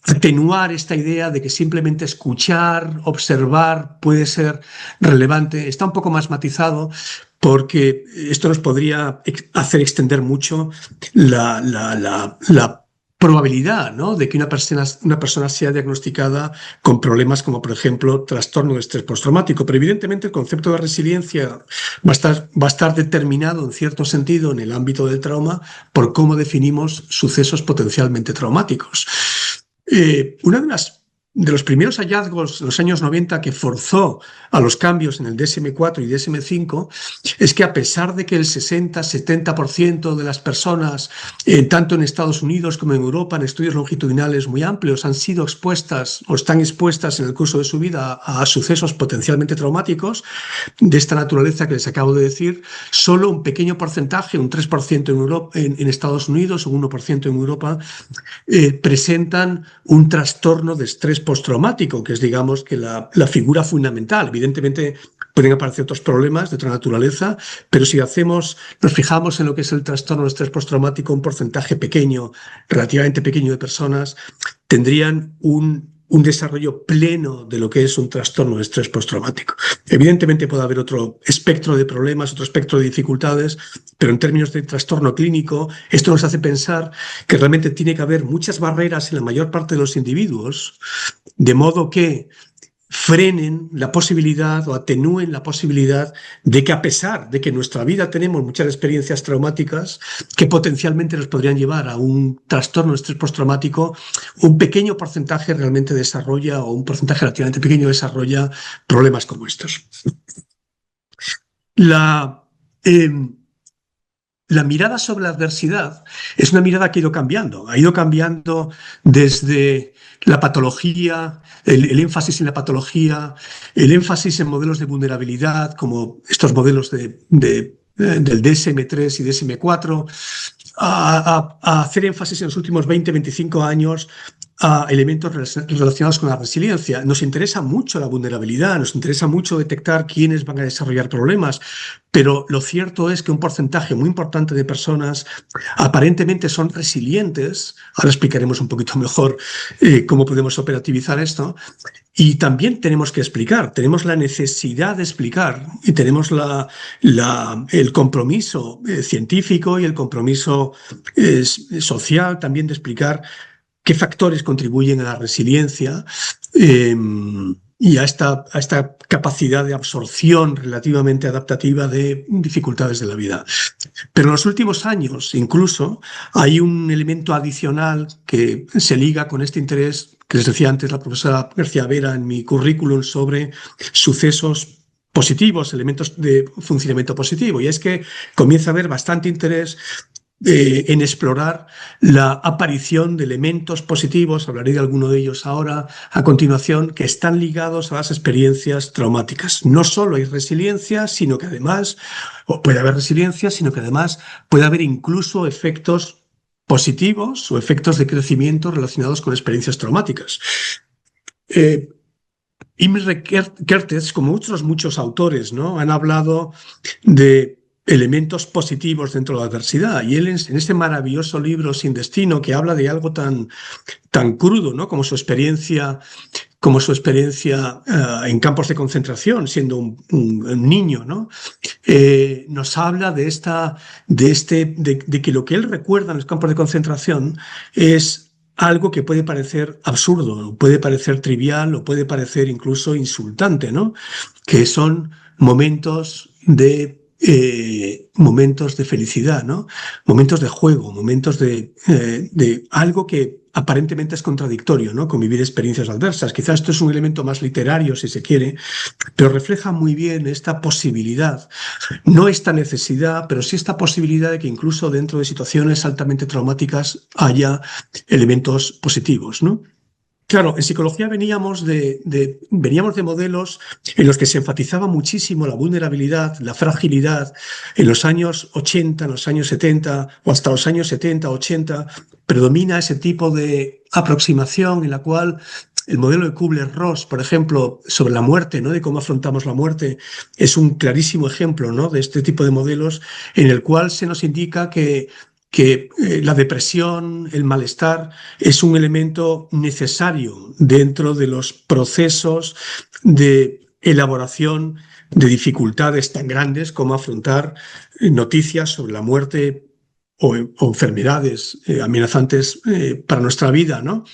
atenuar esta idea de que simplemente escuchar, observar puede ser relevante. Está un poco más matizado porque esto nos podría hacer extender mucho la probabilidad, ¿no?, de que una persona sea diagnosticada con problemas como, por ejemplo, trastorno de estrés postraumático. Pero evidentemente el concepto de resiliencia va a estar determinado en cierto sentido en el ámbito del trauma por cómo definimos sucesos potencialmente traumáticos. Uno de los primeros hallazgos en los años 90 que forzó a los cambios en el DSM-4 y DSM-5 es que, a pesar de que el 60-70% de las personas, tanto en Estados Unidos como en Europa, en estudios longitudinales muy amplios, han sido expuestas o están expuestas en el curso de su vida a sucesos potencialmente traumáticos de esta naturaleza que les acabo de decir, solo un pequeño porcentaje, un 3% en Estados Unidos, un 1% en Europa, presentan un trastorno de estrés postraumático, que es, digamos, que la figura fundamental. Evidentemente pueden aparecer otros problemas de otra naturaleza, pero si nos fijamos en lo que es el trastorno de estrés postraumático, un porcentaje pequeño, relativamente pequeño de personas tendrían un desarrollo pleno de lo que es un trastorno de estrés postraumático. Evidentemente puede haber otro espectro de problemas, otro espectro de dificultades, pero en términos de trastorno clínico, esto nos hace pensar que realmente tiene que haber muchas barreras en la mayor parte de los individuos, de modo que frenen la posibilidad o atenúen la posibilidad de que, a pesar de que en nuestra vida tenemos muchas experiencias traumáticas que potencialmente nos podrían llevar a un trastorno de estrés postraumático, un pequeño porcentaje realmente desarrolla, o un porcentaje relativamente pequeño desarrolla problemas como estos. La mirada sobre la adversidad es una mirada que ha ido cambiando desde la patología, el énfasis en la patología, el énfasis en modelos de vulnerabilidad, como estos modelos del DSM-3 y DSM-4, a hacer énfasis en los últimos 20-25 años a elementos relacionados con la resiliencia. Nos interesa mucho la vulnerabilidad, nos interesa mucho detectar quiénes van a desarrollar problemas, pero lo cierto es que un porcentaje muy importante de personas aparentemente son resilientes. Ahora explicaremos un poquito mejor cómo podemos operativizar esto. Y también tenemos que explicar, tenemos la necesidad de explicar y tenemos el compromiso científico y el compromiso social también de explicar qué factores contribuyen a la resiliencia y a esta capacidad de absorción relativamente adaptativa de dificultades de la vida. Pero en los últimos años, incluso, hay un elemento adicional que se liga con este interés que les decía antes la profesora García Vera en mi currículum sobre sucesos positivos, elementos de funcionamiento positivo, y es que comienza a haber bastante interés en explorar la aparición de elementos positivos, hablaré de alguno de ellos ahora a continuación, que están ligados a las experiencias traumáticas. No solo hay resiliencia, sino que además, o puede haber resiliencia, sino que además puede haber incluso efectos positivos o efectos de crecimiento relacionados con experiencias traumáticas. Imre Kertész, como otros muchos autores, ¿no?, han hablado de elementos positivos dentro de la adversidad. Y él, en este maravilloso libro Sin Destino, que habla de algo tan crudo, ¿no?, como su experiencia en campos de concentración, siendo un niño, ¿no?, nos habla de que lo que él recuerda en los campos de concentración es algo que puede parecer absurdo, puede parecer trivial o puede parecer incluso insultante, ¿no?, que son momentos de momentos de felicidad, ¿no? Momentos de juego, momentos de algo que aparentemente es contradictorio, ¿no? Convivir experiencias adversas. Quizás esto es un elemento más literario, si se quiere, pero refleja muy bien esta posibilidad, no esta necesidad, pero sí esta posibilidad de que incluso dentro de situaciones altamente traumáticas haya elementos positivos, ¿no? Claro, en psicología veníamos de modelos en los que se enfatizaba muchísimo la vulnerabilidad, la fragilidad. En los años 80, en los años 70 o hasta los años 70, 80, predomina ese tipo de aproximación en la cual el modelo de Kubler-Ross, por ejemplo, sobre la muerte, ¿no? De cómo afrontamos la muerte, es un clarísimo ejemplo, ¿no? De este tipo de modelos en el cual se nos indica que la depresión, el malestar, es un elemento necesario dentro de los procesos de elaboración de dificultades tan grandes como afrontar noticias sobre la muerte o enfermedades amenazantes para nuestra vida, ¿no?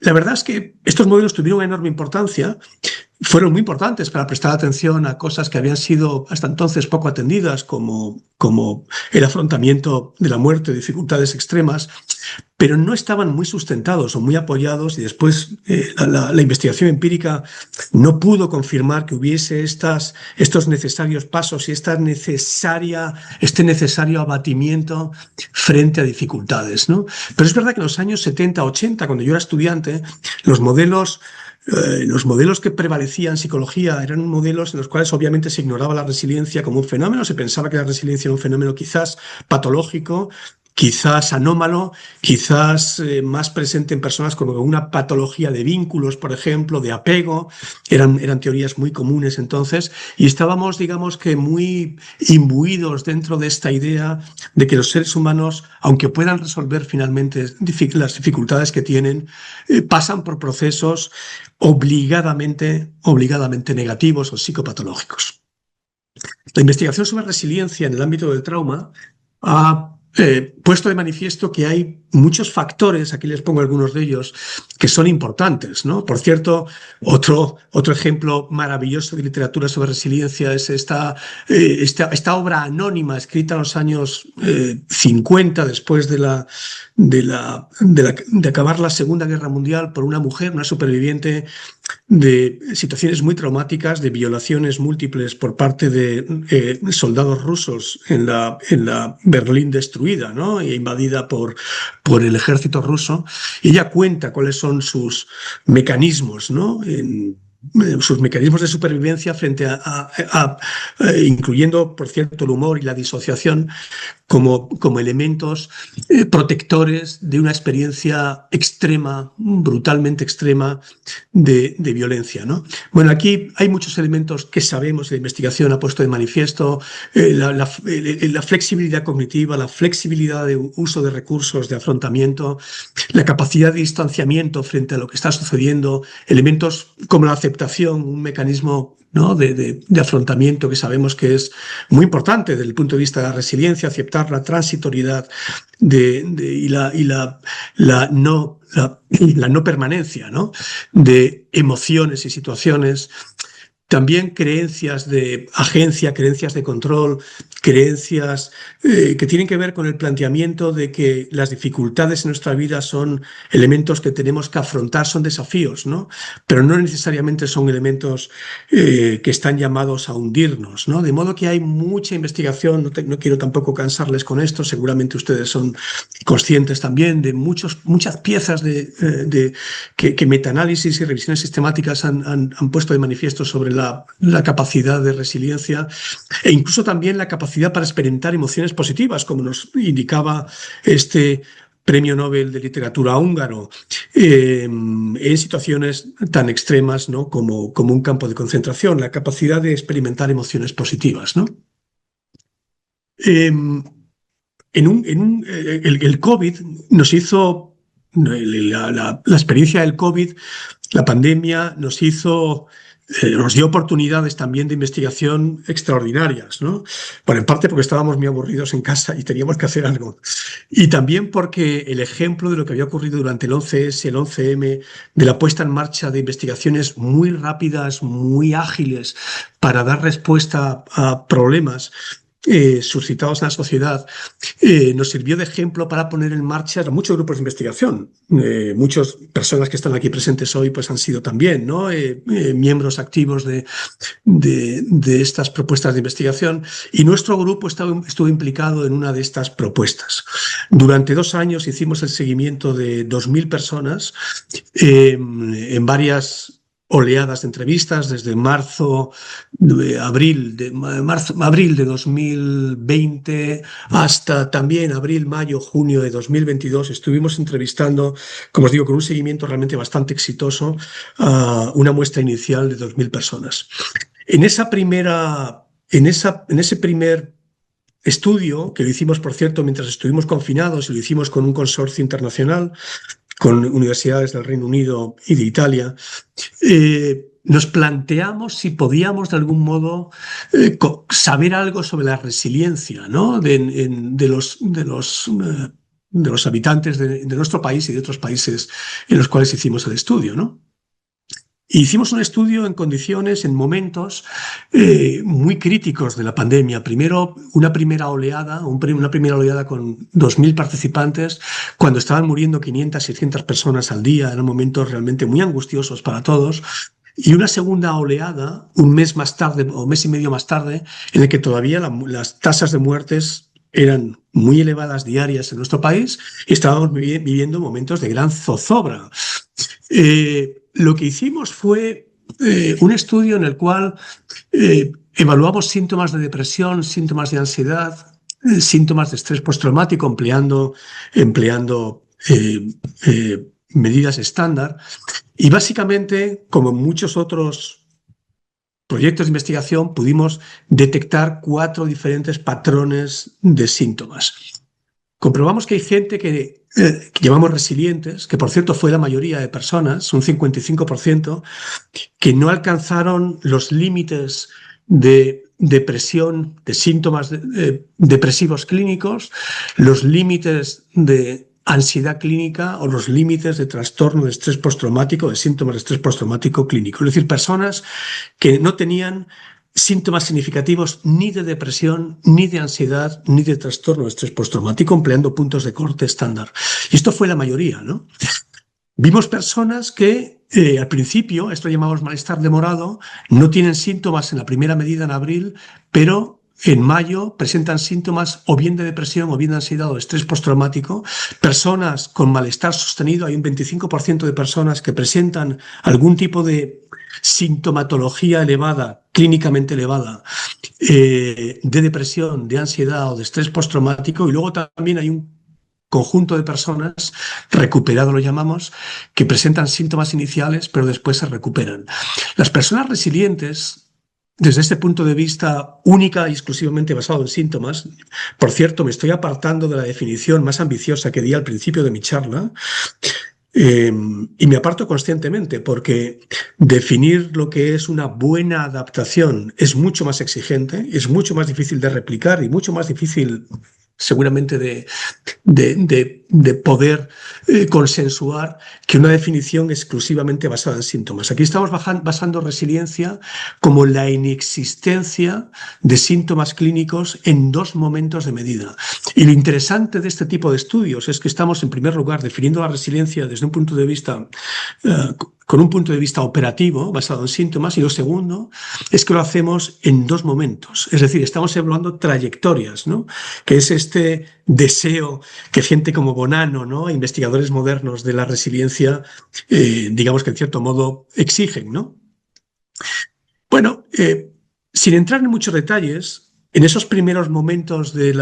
La verdad es que estos modelos tuvieron una enorme importancia. Fueron muy importantes para prestar atención a cosas que habían sido hasta entonces poco atendidas, como el afrontamiento de la muerte, dificultades extremas, pero no estaban muy sustentados o muy apoyados, y después la investigación empírica no pudo confirmar que hubiese estos necesarios pasos y este necesario abatimiento frente a dificultades, ¿no? Pero es verdad que en los años 70, 80, cuando yo era estudiante, los modelos que prevalecían en psicología eran modelos en los cuales obviamente se ignoraba la resiliencia como un fenómeno, se pensaba que la resiliencia era un fenómeno quizás patológico, quizás anómalo, quizás más presente en personas con una patología de vínculos, por ejemplo, de apego. Eran teorías muy comunes entonces, y estábamos, digamos que muy imbuidos dentro de esta idea de que los seres humanos, aunque puedan resolver finalmente las dificultades que tienen, pasan por procesos obligadamente negativos o psicopatológicos. La investigación sobre resiliencia en el ámbito del trauma ha puesto de manifiesto que hay muchos factores, aquí les pongo algunos de ellos, que son importantes, ¿no? Por cierto, otro ejemplo maravilloso de literatura sobre resiliencia es esta obra anónima escrita en los años 50, después de acabar la Segunda Guerra Mundial, por una mujer, una superviviente de situaciones muy traumáticas, de violaciones múltiples por parte de soldados rusos en la Berlín destruida, ¿no? E invadida por el ejército ruso. Y ella cuenta cuáles son sus mecanismos, ¿no? Sus mecanismos de supervivencia frente incluyendo, por cierto, el humor y la disociación como elementos protectores de una experiencia extrema, brutalmente extrema de violencia, ¿no? Bueno, aquí hay muchos elementos que sabemos, la investigación ha puesto de manifiesto, la flexibilidad cognitiva, la flexibilidad de uso de recursos de afrontamiento, la capacidad de distanciamiento frente a lo que está sucediendo, elementos como la aceptación, un mecanismo, ¿no? de afrontamiento que sabemos que es muy importante desde el punto de vista de la resiliencia, aceptar la transitoriedad y la no permanencia, ¿no? De emociones y situaciones. También creencias de agencia, creencias de control, creencias que tienen que ver con el planteamiento de que las dificultades en nuestra vida son elementos que tenemos que afrontar, son desafíos, ¿no? Pero no necesariamente son elementos que están llamados a hundirnos, ¿no? De modo que hay mucha investigación, no quiero tampoco cansarles con esto, seguramente ustedes son conscientes también de muchas piezas que metaanálisis y revisiones sistemáticas han puesto de manifiesto sobre la capacidad de resiliencia e incluso también la capacidad para experimentar emociones positivas, como nos indicaba este Premio Nobel de Literatura húngaro, en situaciones tan extremas, ¿no? como un campo de concentración, la capacidad de experimentar emociones positivas, ¿no? El COVID nos hizo, la experiencia del COVID, la pandemia nos hizo nos dio oportunidades también de investigación extraordinarias, ¿no? Bueno, en parte porque estábamos muy aburridos en casa y teníamos que hacer algo. Y también porque el ejemplo de lo que había ocurrido durante el 11S, el 11M, de la puesta en marcha de investigaciones muy rápidas, muy ágiles, para dar respuesta a problemas suscitados en la sociedad, nos sirvió de ejemplo para poner en marcha muchos grupos de investigación. Muchas personas que están aquí presentes hoy pues han sido también, ¿no? Miembros activos de estas propuestas de investigación, y nuestro grupo estuvo implicado en una de estas propuestas. Durante 2 años hicimos el seguimiento de 2.000 personas en varias oleadas de entrevistas, desde abril de 2020 hasta también abril, mayo, junio de 2022. Estuvimos entrevistando, como os digo, con un seguimiento realmente bastante exitoso, a una muestra inicial de 2.000 personas. En ese primer estudio, que lo hicimos, por cierto, mientras estuvimos confinados, y lo hicimos con un consorcio internacional, con universidades del Reino Unido y de Italia, nos planteamos si podíamos de algún modo saber algo sobre la resiliencia, ¿no? de los habitantes de nuestro país y de otros países en los cuales hicimos el estudio, ¿no? Hicimos un estudio en condiciones, en momentos muy críticos de la pandemia. Primero, una primera oleada con 2.000 participantes, cuando estaban muriendo 500, 600 personas al día. Eran momentos realmente muy angustiosos para todos. Y una segunda oleada, un mes más tarde o mes y medio más tarde, en el que todavía las tasas de muertes eran muy elevadas diarias en nuestro país, y estábamos viviendo momentos de gran zozobra. Lo que hicimos fue un estudio en el cual evaluamos síntomas de depresión, síntomas de ansiedad, síntomas de estrés postraumático, empleando medidas estándar. Y básicamente, como en muchos otros proyectos de investigación, pudimos detectar 4 diferentes patrones de síntomas. Comprobamos que hay gente que llamamos resilientes, que por cierto fue la mayoría de personas, un 55%, que no alcanzaron los límites de depresión, de síntomas depresivos clínicos, los límites de ansiedad clínica o los límites de trastorno de estrés postraumático, de síntomas de estrés postraumático clínico. Es decir, personas que no tenían síntomas significativos ni de depresión, ni de ansiedad, ni de trastorno de estrés postraumático, empleando puntos de corte estándar. Y esto fue la mayoría, ¿no? Vimos personas que al principio, esto llamamos malestar demorado, no tienen síntomas en la primera medida en abril, pero en mayo presentan síntomas o bien de depresión o bien de ansiedad o de estrés postraumático. Personas con malestar sostenido, hay un 25% de personas que presentan algún tipo de sintomatología elevada, clínicamente elevada, de depresión, de ansiedad o de estrés postraumático. Y luego también hay un conjunto de personas, recuperado lo llamamos, que presentan síntomas iniciales pero después se recuperan. Las personas resilientes, desde este punto de vista única y exclusivamente basado en síntomas, por cierto, me estoy apartando de la definición más ambiciosa que di al principio de mi charla, y me aparto conscientemente, porque definir lo que es una buena adaptación es mucho más exigente, es mucho más difícil de replicar y mucho más difícil seguramente de poder consensuar que una definición exclusivamente basada en síntomas. Aquí estamos basando resiliencia como la inexistencia de síntomas clínicos en 2 momentos de medida. Y lo interesante de este tipo de estudios es que estamos, en primer lugar, definiendo la resiliencia desde un punto de vista con un punto de vista operativo basado en síntomas, y lo segundo es que lo hacemos en 2 momentos. Es decir, estamos evaluando trayectorias, ¿no? Que es este deseo que gente como Bonanno, ¿no?, investigadores modernos de la resiliencia, digamos que en cierto modo exigen, ¿no? Bueno, sin entrar en muchos detalles, en esos primeros momentos de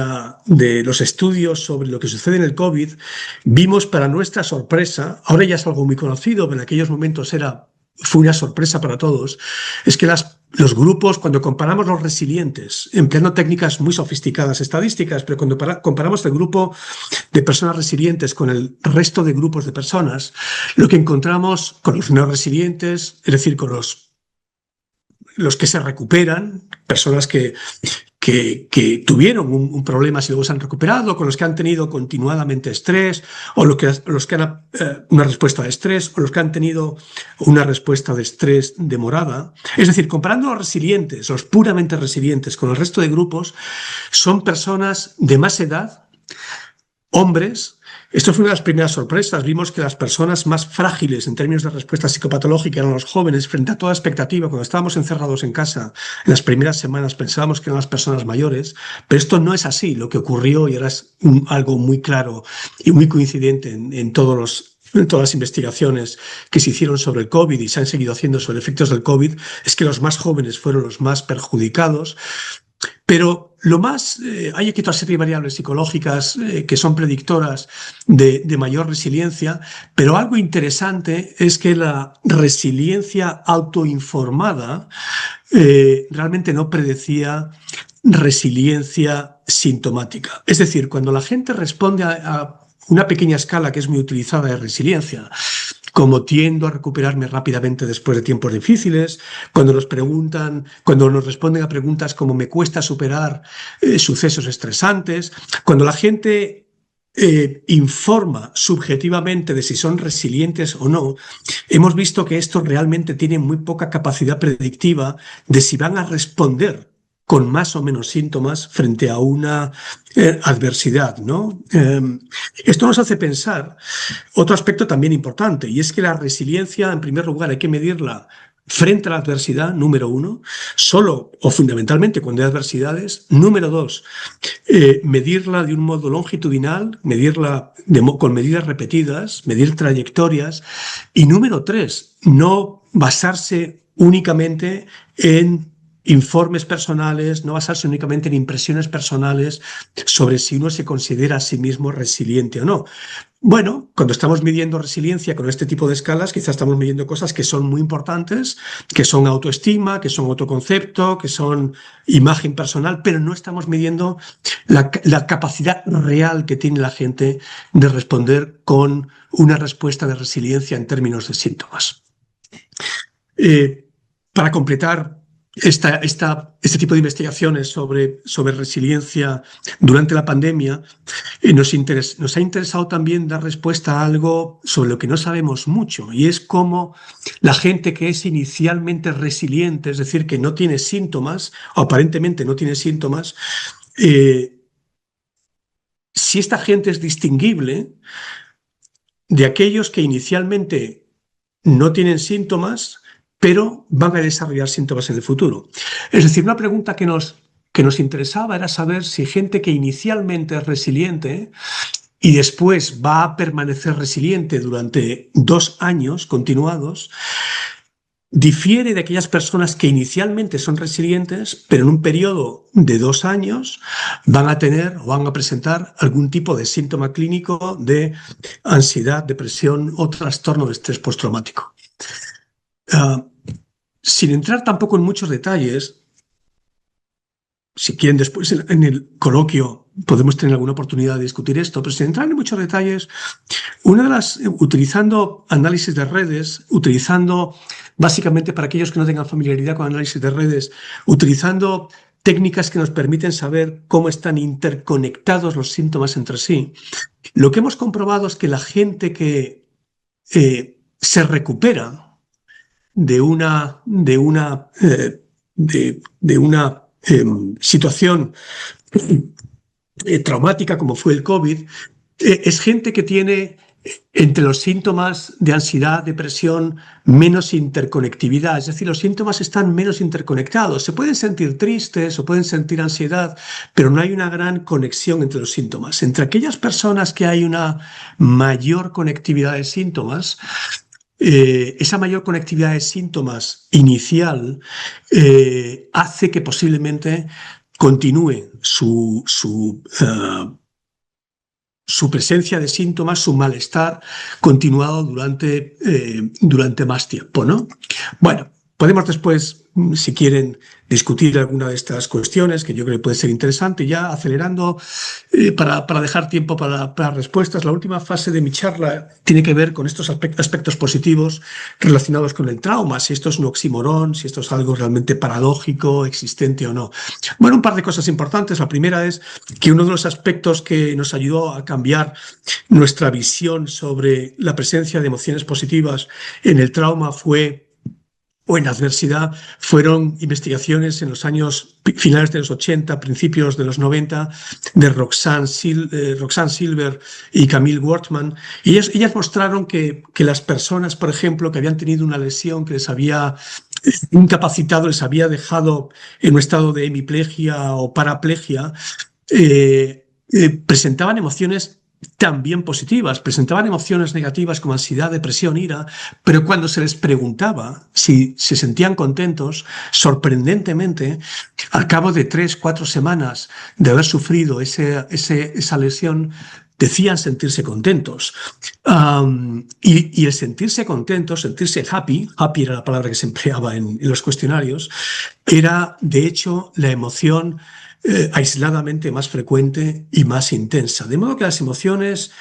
los estudios sobre lo que sucede en el COVID, vimos, para nuestra sorpresa, ahora ya es algo muy conocido, pero en aquellos momentos fue una sorpresa para todos, es que los grupos, cuando comparamos los resilientes, empleando técnicas muy sofisticadas estadísticas, pero cuando comparamos el grupo de personas resilientes con el resto de grupos de personas, lo que encontramos con los no resilientes, es decir, con los los que se recuperan, personas que tuvieron un problema y luego se han recuperado, con los que han tenido continuadamente estrés, o los que han una respuesta de estrés, o los que han tenido una respuesta de estrés demorada. Es decir, comparando a los resilientes, los puramente resilientes, con el resto de grupos, son personas de más edad, hombres. Esto fue una de las primeras sorpresas. Vimos que las personas más frágiles en términos de respuesta psicopatológica eran los jóvenes frente a toda expectativa. Cuando estábamos encerrados en casa, en las primeras semanas pensábamos que eran las personas mayores, pero esto no es así. Lo que ocurrió, y ahora es algo muy claro y muy coincidente en todas las investigaciones que se hicieron sobre el COVID y se han seguido haciendo sobre efectos del COVID, es que los más jóvenes fueron los más perjudicados. Pero hay aquí otra serie de variables psicológicas que son predictoras de mayor resiliencia, pero algo interesante es que la resiliencia autoinformada realmente no predecía resiliencia sintomática. Es decir, cuando la gente responde a una pequeña escala que es muy utilizada de resiliencia, como tiendo a recuperarme rápidamente después de tiempos difíciles, cuando nos responden a preguntas como me cuesta superar sucesos estresantes, cuando la gente informa subjetivamente de si son resilientes o no, hemos visto que esto realmente tiene muy poca capacidad predictiva de si van a responder con más o menos síntomas frente a una adversidad, ¿no? Esto nos hace pensar otro aspecto también importante, y es que la resiliencia, en primer lugar, hay que medirla frente a la adversidad, número uno, solo o fundamentalmente cuando hay adversidades. Número dos, medirla de un modo longitudinal, medirla con medidas repetidas, medir trayectorias. Y número tres, no basarse únicamente en informes personales, no basarse únicamente en impresiones personales sobre si uno se considera a sí mismo resiliente o no. Bueno, cuando estamos midiendo resiliencia con este tipo de escalas, quizás estamos midiendo cosas que son muy importantes, que son autoestima, que son autoconcepto, que son imagen personal, pero no estamos midiendo la capacidad real que tiene la gente de responder con una respuesta de resiliencia en términos de síntomas. Para completar este tipo de investigaciones sobre resiliencia durante la pandemia, nos ha interesado también dar respuesta a algo sobre lo que no sabemos mucho, y es cómo la gente que es inicialmente resiliente, es decir, que no tiene síntomas, o aparentemente no tiene síntomas, si esta gente es distinguible de aquellos que inicialmente no tienen síntomas, pero van a desarrollar síntomas en el futuro. Es decir, una pregunta que nos interesaba era saber si gente que inicialmente es resiliente y después va a permanecer resiliente durante 2 años continuados, difiere de aquellas personas que inicialmente son resilientes, pero en un periodo de 2 años van a tener o van a presentar algún tipo de síntoma clínico de ansiedad, depresión o trastorno de estrés postraumático. Sin entrar tampoco en muchos detalles, si quieren después en el coloquio podemos tener alguna oportunidad de discutir esto, pero sin entrar en muchos detalles, utilizando análisis de redes, utilizando básicamente para aquellos que no tengan familiaridad con análisis de redes, utilizando técnicas que nos permiten saber cómo están interconectados los síntomas entre sí, lo que hemos comprobado es que la gente que se recupera de una situación traumática como fue el COVID, es gente que tiene entre los síntomas de ansiedad, depresión, menos interconectividad. Es decir, los síntomas están menos interconectados. Se pueden sentir tristes o pueden sentir ansiedad, pero no hay una gran conexión entre los síntomas. Entre aquellas personas que hay una mayor conectividad de síntomas, esa mayor conectividad de síntomas inicial hace que posiblemente continúe su presencia de síntomas, su malestar continuado durante más tiempo, ¿no? Bueno, podemos después, si quieren, discutir alguna de estas cuestiones que yo creo que puede ser interesante. Ya acelerando, para dejar tiempo para respuestas, la última fase de mi charla tiene que ver con estos aspectos positivos relacionados con el trauma, si esto es un oxímoron, si esto es algo realmente paradójico, existente o no. Bueno, un par de cosas importantes. La primera es que uno de los aspectos que nos ayudó a cambiar nuestra visión sobre la presencia de emociones positivas en el trauma o en la adversidad, fueron investigaciones en los años finales de los 80, principios de los 90, de Roxanne Silver y Camille Wortman. Y ellas mostraron que las personas, por ejemplo, que habían tenido una lesión que les había incapacitado, les había dejado en un estado de hemiplegia o paraplegia, presentaban emociones también positivas, presentaban emociones negativas como ansiedad, depresión, ira, pero cuando se les preguntaba si se sentían contentos, sorprendentemente, al cabo de 3-4 semanas de haber sufrido esa lesión, decían sentirse contentos. Y el sentirse contentos, sentirse happy era la palabra que se empleaba en los cuestionarios, era de hecho la emoción aisladamente más frecuente y más intensa. De modo que las emociones,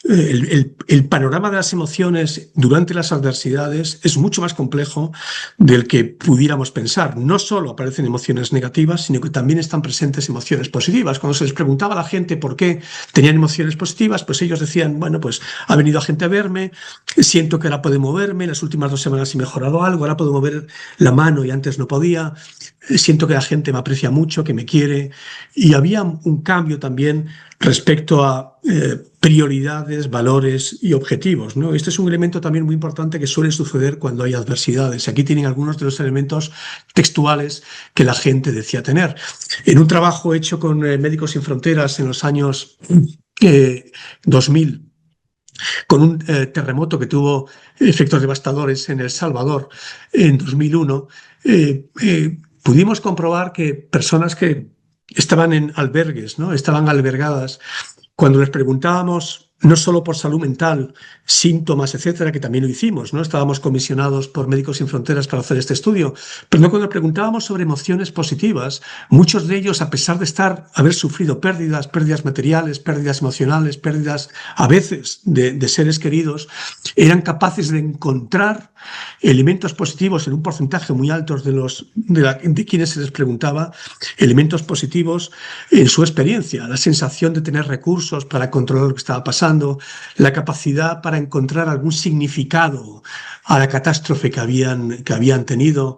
el panorama de las emociones durante las adversidades es mucho más complejo del que pudiéramos pensar. No solo aparecen emociones negativas, sino que también están presentes emociones positivas. Cuando se les preguntaba a la gente por qué tenían emociones positivas, pues ellos decían, bueno, pues ha venido gente a verme, siento que ahora puedo moverme, las últimas 2 semanas he mejorado algo, ahora puedo mover la mano y antes no podía, siento que la gente me aprecia mucho, que me quiere. Y había un cambio también respecto a prioridades, valores y objetivos, ¿no? Este es un elemento también muy importante que suele suceder cuando hay adversidades. Aquí tienen algunos de los elementos textuales que la gente decía tener. En un trabajo hecho con Médicos Sin Fronteras en los años 2000, con un terremoto que tuvo efectos devastadores en El Salvador en 2001, pudimos comprobar que personas que estaban en albergues, ¿no? Estaban albergadas, cuando les preguntábamos no solo por salud mental, síntomas, etcétera, que también lo hicimos, ¿no? Estábamos comisionados por Médicos Sin Fronteras para hacer este estudio, pero no, cuando les preguntábamos sobre emociones positivas, muchos de ellos, a pesar de haber sufrido pérdidas materiales, pérdidas emocionales, pérdidas a veces de seres queridos, eran capaces de encontrar elementos positivos en un porcentaje muy alto de quienes se les preguntaba, elementos positivos en su experiencia, la sensación de tener recursos para controlar lo que estaba pasando, la capacidad para encontrar algún significado a la catástrofe que habían tenido,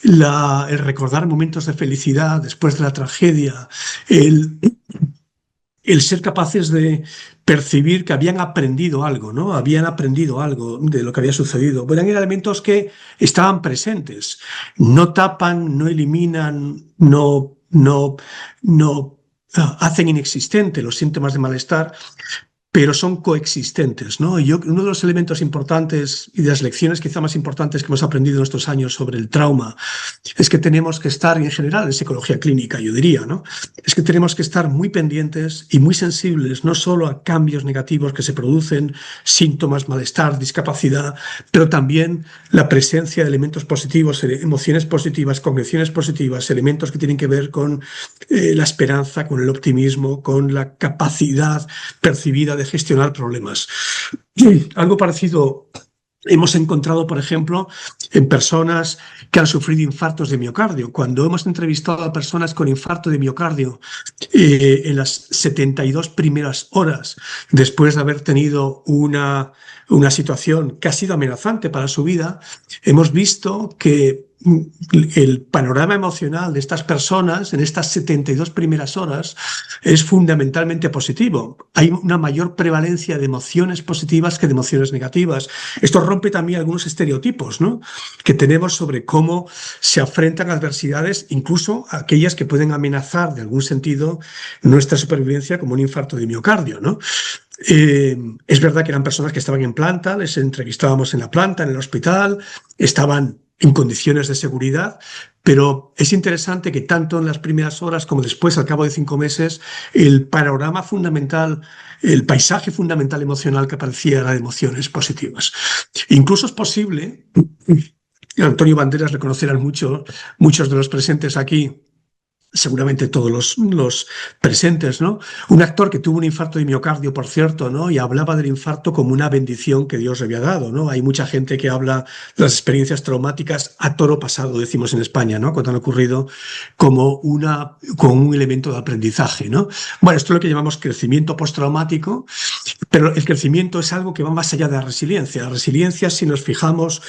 el recordar momentos de felicidad después de la tragedia, el ser capaces de percibir que habían aprendido algo, ¿no? Habían aprendido algo de lo que había sucedido. Eran elementos que estaban presentes, no tapan, no eliminan, no hacen inexistente los síntomas de malestar, pero son coexistentes, ¿no? Y uno de los elementos importantes y de las lecciones quizá más importantes que hemos aprendido en estos años sobre el trauma es que tenemos que estar, y en general en psicología clínica, yo diría, ¿no? Es que tenemos que estar muy pendientes y muy sensibles no solo a cambios negativos que se producen, síntomas, malestar, discapacidad, pero también la presencia de elementos positivos, emociones positivas, cogniciones positivas, elementos que tienen que ver con la esperanza, con el optimismo, con la capacidad percibida de gestionar problemas. Algo parecido hemos encontrado, por ejemplo, en personas que han sufrido infartos de miocardio. Cuando hemos entrevistado a personas con infarto de miocardio en las 72 primeras horas después de haber tenido una situación que ha sido amenazante para su vida, hemos visto que el panorama emocional de estas personas en estas 72 primeras horas es fundamentalmente positivo. Hay una mayor prevalencia de emociones positivas que de emociones negativas. Esto rompe también algunos estereotipos, ¿no?, que tenemos sobre cómo se afrontan adversidades, incluso aquellas que pueden amenazar de algún sentido nuestra supervivencia, como un infarto de miocardio, ¿no? Es verdad que eran personas que estaban en planta, les entrevistábamos en la planta, en el hospital, estaban en condiciones de seguridad, pero es interesante que tanto en las primeras horas como después, al cabo de 5 meses, el panorama fundamental, el paisaje fundamental emocional que aparecía era de emociones positivas. Incluso es posible Antonio Banderas le conocerán muchos de los presentes aquí, seguramente todos los presentes, ¿no? Un actor que tuvo un infarto de miocardio, por cierto, ¿no? Y hablaba del infarto como una bendición que Dios le había dado, ¿no? Hay mucha gente que habla de las experiencias traumáticas a toro pasado, decimos en España, ¿no? Cuando han ocurrido como un elemento de aprendizaje, ¿no? Bueno, esto es lo que llamamos crecimiento postraumático, pero el crecimiento es algo que va más allá de la resiliencia. La resiliencia, si nos fijamos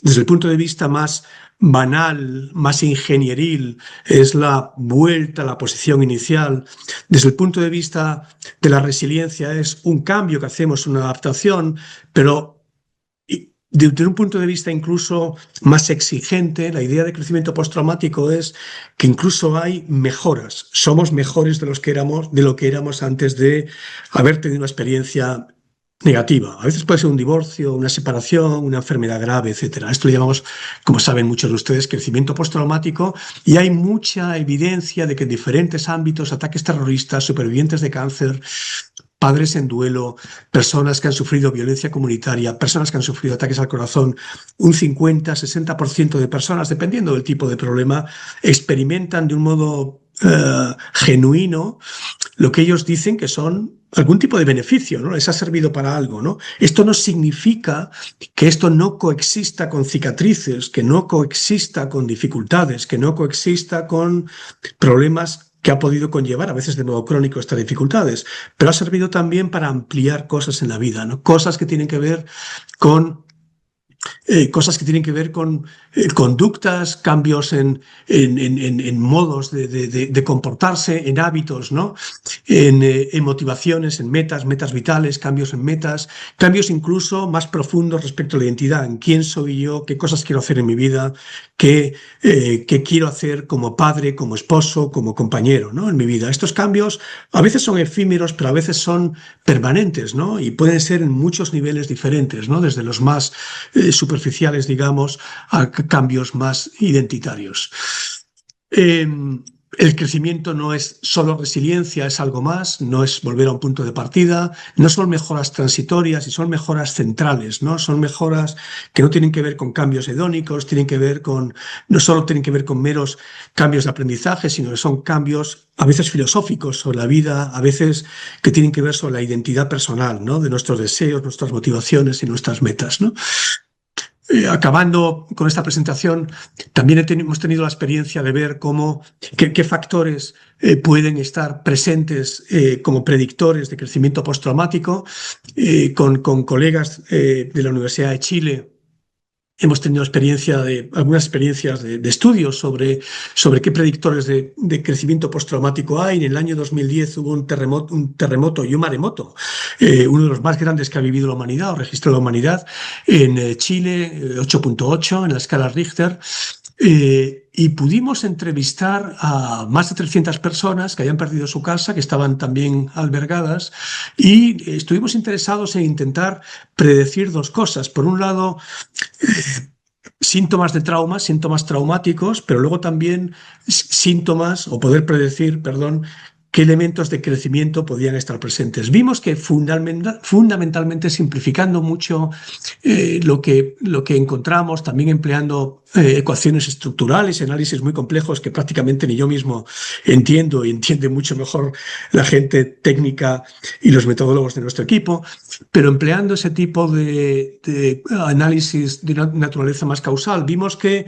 desde el punto de vista más banal, más ingenieril, es la vuelta a la posición inicial. Desde el punto de vista de la resiliencia es un cambio que hacemos, una adaptación, pero desde un punto de vista incluso más exigente, la idea de crecimiento postraumático es que incluso hay mejoras. Somos mejores de lo que éramos antes de haber tenido una experiencia negativa. A veces puede ser un divorcio, una separación, una enfermedad grave, etc. Esto lo llamamos, como saben muchos de ustedes, crecimiento postraumático, y hay mucha evidencia de que en diferentes ámbitos, ataques terroristas, supervivientes de cáncer, padres en duelo, personas que han sufrido violencia comunitaria, personas que han sufrido ataques al corazón, un 50-60% de personas, dependiendo del tipo de problema, experimentan de un modo genuino lo que ellos dicen que son algún tipo de beneficio, ¿no? Les ha servido para algo, ¿no? Esto no significa que esto no coexista con cicatrices, que no coexista con dificultades, que no coexista con problemas que ha podido conllevar, a veces de modo crónico, estas dificultades, pero ha servido también para ampliar cosas en la vida, ¿no? Cosas que tienen que ver con conductas, cambios en modos de comportarse, en hábitos, ¿no? En motivaciones, en metas vitales, cambios en metas, cambios incluso más profundos respecto a la identidad, en quién soy yo, qué cosas quiero hacer en mi vida, qué quiero hacer como padre, como esposo, como compañero, ¿no? En mi vida. Estos cambios a veces son efímeros, pero a veces son permanentes, ¿no? Y pueden ser en muchos niveles diferentes, ¿no? Desde los más superficiales, digamos, a cambios más identitarios. El crecimiento no es solo resiliencia, es algo más, no es volver a un punto de partida, no son mejoras transitorias y son mejoras centrales, ¿no? Son mejoras que no tienen que ver con cambios hedónicos, no solo tienen que ver con meros cambios de aprendizaje, sino que son cambios a veces filosóficos sobre la vida, a veces que tienen que ver sobre la identidad personal, ¿no? De nuestros deseos, nuestras motivaciones y nuestras metas, ¿no? Acabando con esta presentación, también hemos tenido la experiencia de ver qué factores pueden estar presentes como predictores de crecimiento postraumático. Con colegas de la Universidad de Chile hemos tenido algunas experiencias de estudios sobre qué predictores de crecimiento postraumático hay. En el año 2010 hubo un terremoto y un maremoto, uno de los más grandes que ha vivido la humanidad o registrado la humanidad, en Chile, 8.8 en la escala Richter. Y pudimos entrevistar a más de 300 personas que habían perdido su casa, que estaban también albergadas, y estuvimos interesados en intentar predecir dos cosas. Por un lado, síntomas de trauma, síntomas traumáticos, pero luego también síntomas, o poder predecir, perdón, qué elementos de crecimiento podían estar presentes. Vimos que fundamentalmente, simplificando mucho lo que encontramos, también empleando ecuaciones estructurales, análisis muy complejos que prácticamente ni yo mismo entiendo y entiende mucho mejor la gente técnica y los metodólogos de nuestro equipo, pero empleando ese tipo de análisis de naturaleza más causal, vimos que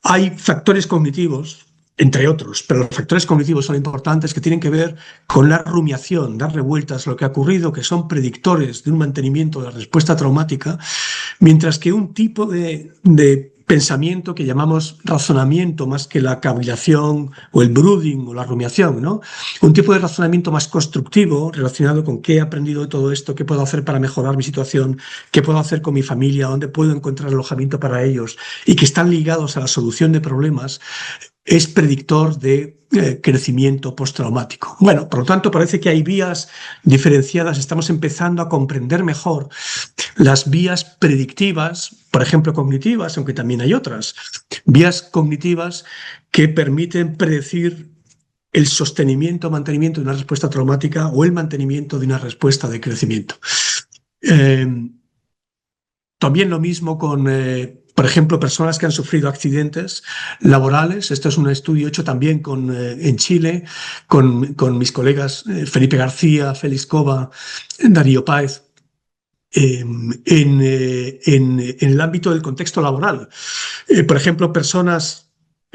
hay factores cognitivos, entre otros, pero los factores cognitivos son importantes, que tienen que ver con la rumiación, dar revueltas a lo que ha ocurrido, que son predictores de un mantenimiento de la respuesta traumática, mientras que un tipo de pensamiento que llamamos razonamiento, más que la cavilación o el brooding o la rumiación, ¿no? Un tipo de razonamiento más constructivo relacionado con qué he aprendido de todo esto, qué puedo hacer para mejorar mi situación, qué puedo hacer con mi familia, dónde puedo encontrar alojamiento para ellos, y que están ligados a la solución de problemas, es predictor de crecimiento postraumático. Bueno, por lo tanto, parece que hay vías diferenciadas. Estamos empezando a comprender mejor las vías predictivas, por ejemplo, cognitivas, aunque también hay otras. Vías cognitivas que permiten predecir el sostenimiento o mantenimiento de una respuesta traumática o el mantenimiento de una respuesta de crecimiento. También lo mismo con por ejemplo, personas que han sufrido accidentes laborales. Esto es un estudio hecho también en Chile con mis colegas Felipe García, Félix Cova, Darío Páez. En el ámbito del contexto laboral. Por ejemplo,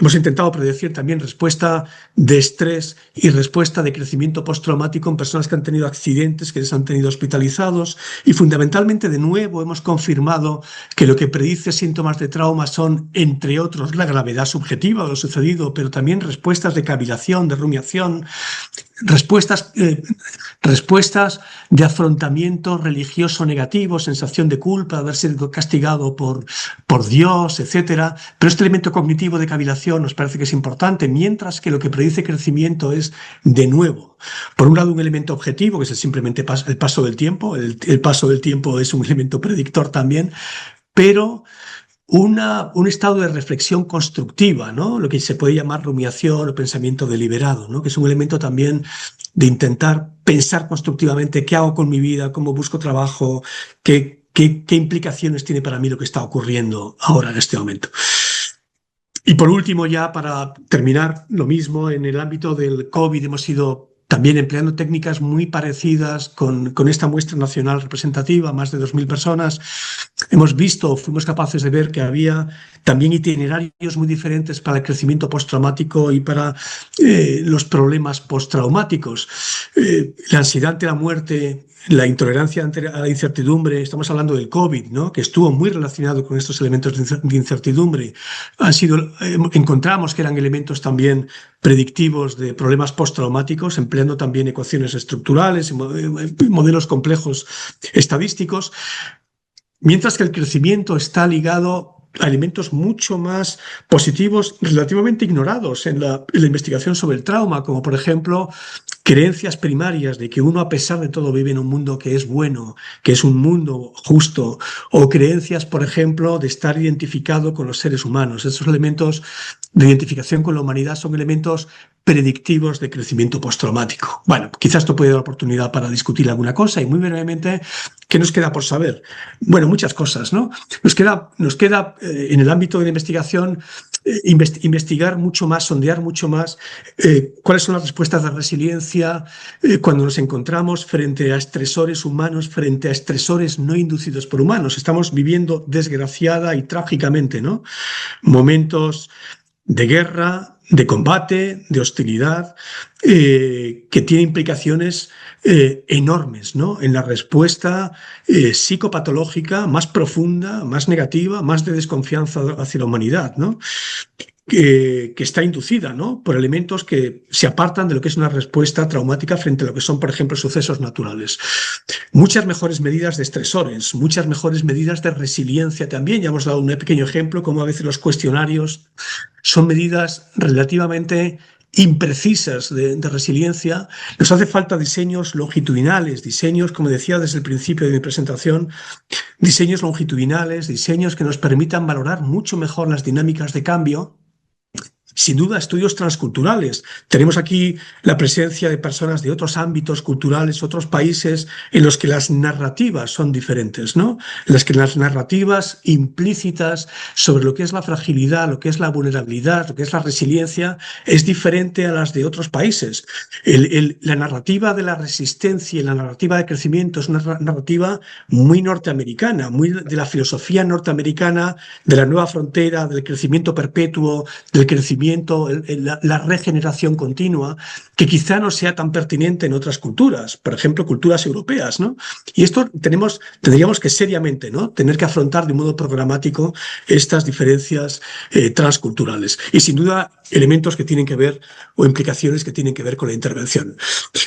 hemos intentado predecir también respuesta de estrés y respuesta de crecimiento postraumático en personas que han tenido accidentes, que les han tenido hospitalizados, y fundamentalmente, de nuevo, hemos confirmado que lo que predice síntomas de trauma son, entre otros, la gravedad subjetiva de lo sucedido, pero también respuestas de cavilación, de rumiación, respuestas de afrontamiento religioso negativo, sensación de culpa, de haber sido castigado por Dios, etcétera. Pero este elemento cognitivo de cavilación nos parece que es importante, mientras que lo que predice crecimiento es, de nuevo, por un lado, un elemento objetivo, que es simplemente el paso del tiempo. El paso del tiempo es un elemento predictor también, pero un estado de reflexión constructiva, ¿no? Lo que se puede llamar rumiación o pensamiento deliberado, ¿no? Que es un elemento también de intentar pensar constructivamente qué hago con mi vida, cómo busco trabajo, qué implicaciones tiene para mí lo que está ocurriendo ahora en este momento. Y por último, ya para terminar, lo mismo en el ámbito del COVID, hemos ido también empleando técnicas muy parecidas con esta muestra nacional representativa, más de 2.000 personas. Fuimos capaces de ver que había también itinerarios muy diferentes para el crecimiento postraumático y para los problemas postraumáticos. La ansiedad ante la muerte, la intolerancia a la incertidumbre, estamos hablando del COVID, ¿no? Que estuvo muy relacionado con estos elementos de incertidumbre. Encontramos que eran elementos también predictivos de problemas postraumáticos, empleando también ecuaciones estructurales, modelos complejos estadísticos, mientras que el crecimiento está ligado a elementos mucho más positivos, relativamente ignorados en la investigación sobre el trauma, como por ejemplo creencias primarias de que uno, a pesar de todo, vive en un mundo que es bueno, que es un mundo justo, o creencias, por ejemplo, de estar identificado con los seres humanos. Esos elementos de identificación con la humanidad son elementos predictivos de crecimiento postraumático. Bueno, quizás esto puede dar oportunidad para discutir alguna cosa, y muy brevemente, ¿qué nos queda por saber? Bueno, muchas cosas, ¿no? Nos queda en el ámbito de la investigación investigar mucho más, sondear mucho más cuáles son las respuestas de resiliencia cuando nos encontramos frente a estresores humanos, frente a estresores no inducidos por humanos. Estamos viviendo desgraciada y trágicamente, ¿no? Momentos de guerra, de combate, de hostilidad, que tiene implicaciones enormes, ¿no? En la respuesta psicopatológica más profunda, más negativa, más de desconfianza hacia la humanidad, ¿no? Que está inducida, ¿no? Por elementos que se apartan de lo que es una respuesta traumática frente a lo que son, por ejemplo, sucesos naturales. Muchas mejores medidas de estresores, muchas mejores medidas de resiliencia también. Ya hemos dado un pequeño ejemplo, como a veces los cuestionarios son medidas relativamente imprecisas de resiliencia. Nos hace falta diseños longitudinales, diseños, como decía desde el principio de mi presentación, diseños longitudinales, diseños que nos permitan valorar mucho mejor las dinámicas de cambio. Sin duda, estudios transculturales. Tenemos aquí la presencia de personas de otros ámbitos culturales, otros países, en los que las narrativas son diferentes, ¿no? En las que las narrativas implícitas sobre lo que es la fragilidad, lo que es la vulnerabilidad, lo que es la resiliencia, es diferente a las de otros países. La narrativa de la resistencia y la narrativa de crecimiento es una narrativa muy norteamericana, muy de la filosofía norteamericana, de la nueva frontera, del crecimiento perpetuo, del crecimiento, la regeneración continua, que quizá no sea tan pertinente en otras culturas, por ejemplo, culturas europeas, ¿no? Y esto tendríamos que seriamente, ¿no?, tener que afrontar de un modo programático estas diferencias transculturales. Y sin duda, elementos que tienen que ver, o implicaciones que tienen que ver con la intervención.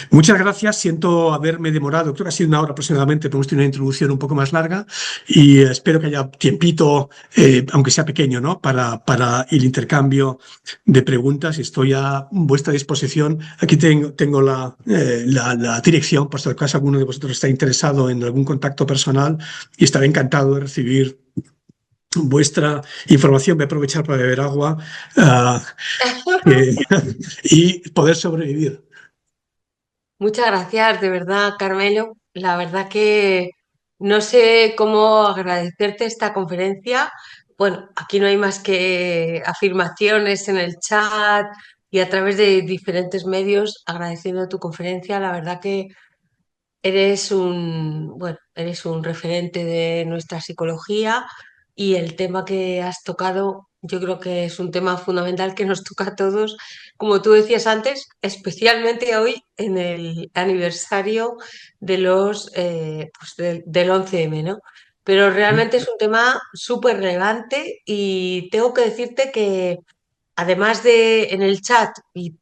Muchas gracias, siento haberme demorado, creo que ha sido 1 hora aproximadamente, pero hemos tenido una introducción un poco más larga, y espero que haya tiempito, aunque sea pequeño, ¿no?, para el intercambio de preguntas, y estoy a vuestra disposición. Aquí tengo la dirección, por si acaso alguno de vosotros está interesado en algún contacto personal, y estaré encantado de recibir vuestra información. Voy a aprovechar para beber agua y poder sobrevivir. Muchas gracias, de verdad, Carmelo. La verdad que no sé cómo agradecerte esta conferencia, Bueno, aquí no hay más que afirmaciones en el chat y a través de diferentes medios agradeciendo tu conferencia. La verdad que eres un referente de nuestra psicología y el tema que has tocado, yo creo que es un tema fundamental que nos toca a todos, como tú decías antes, especialmente hoy en el aniversario de del 11M, ¿no? Pero realmente es un tema súper relevante y tengo que decirte que además de en el chat, y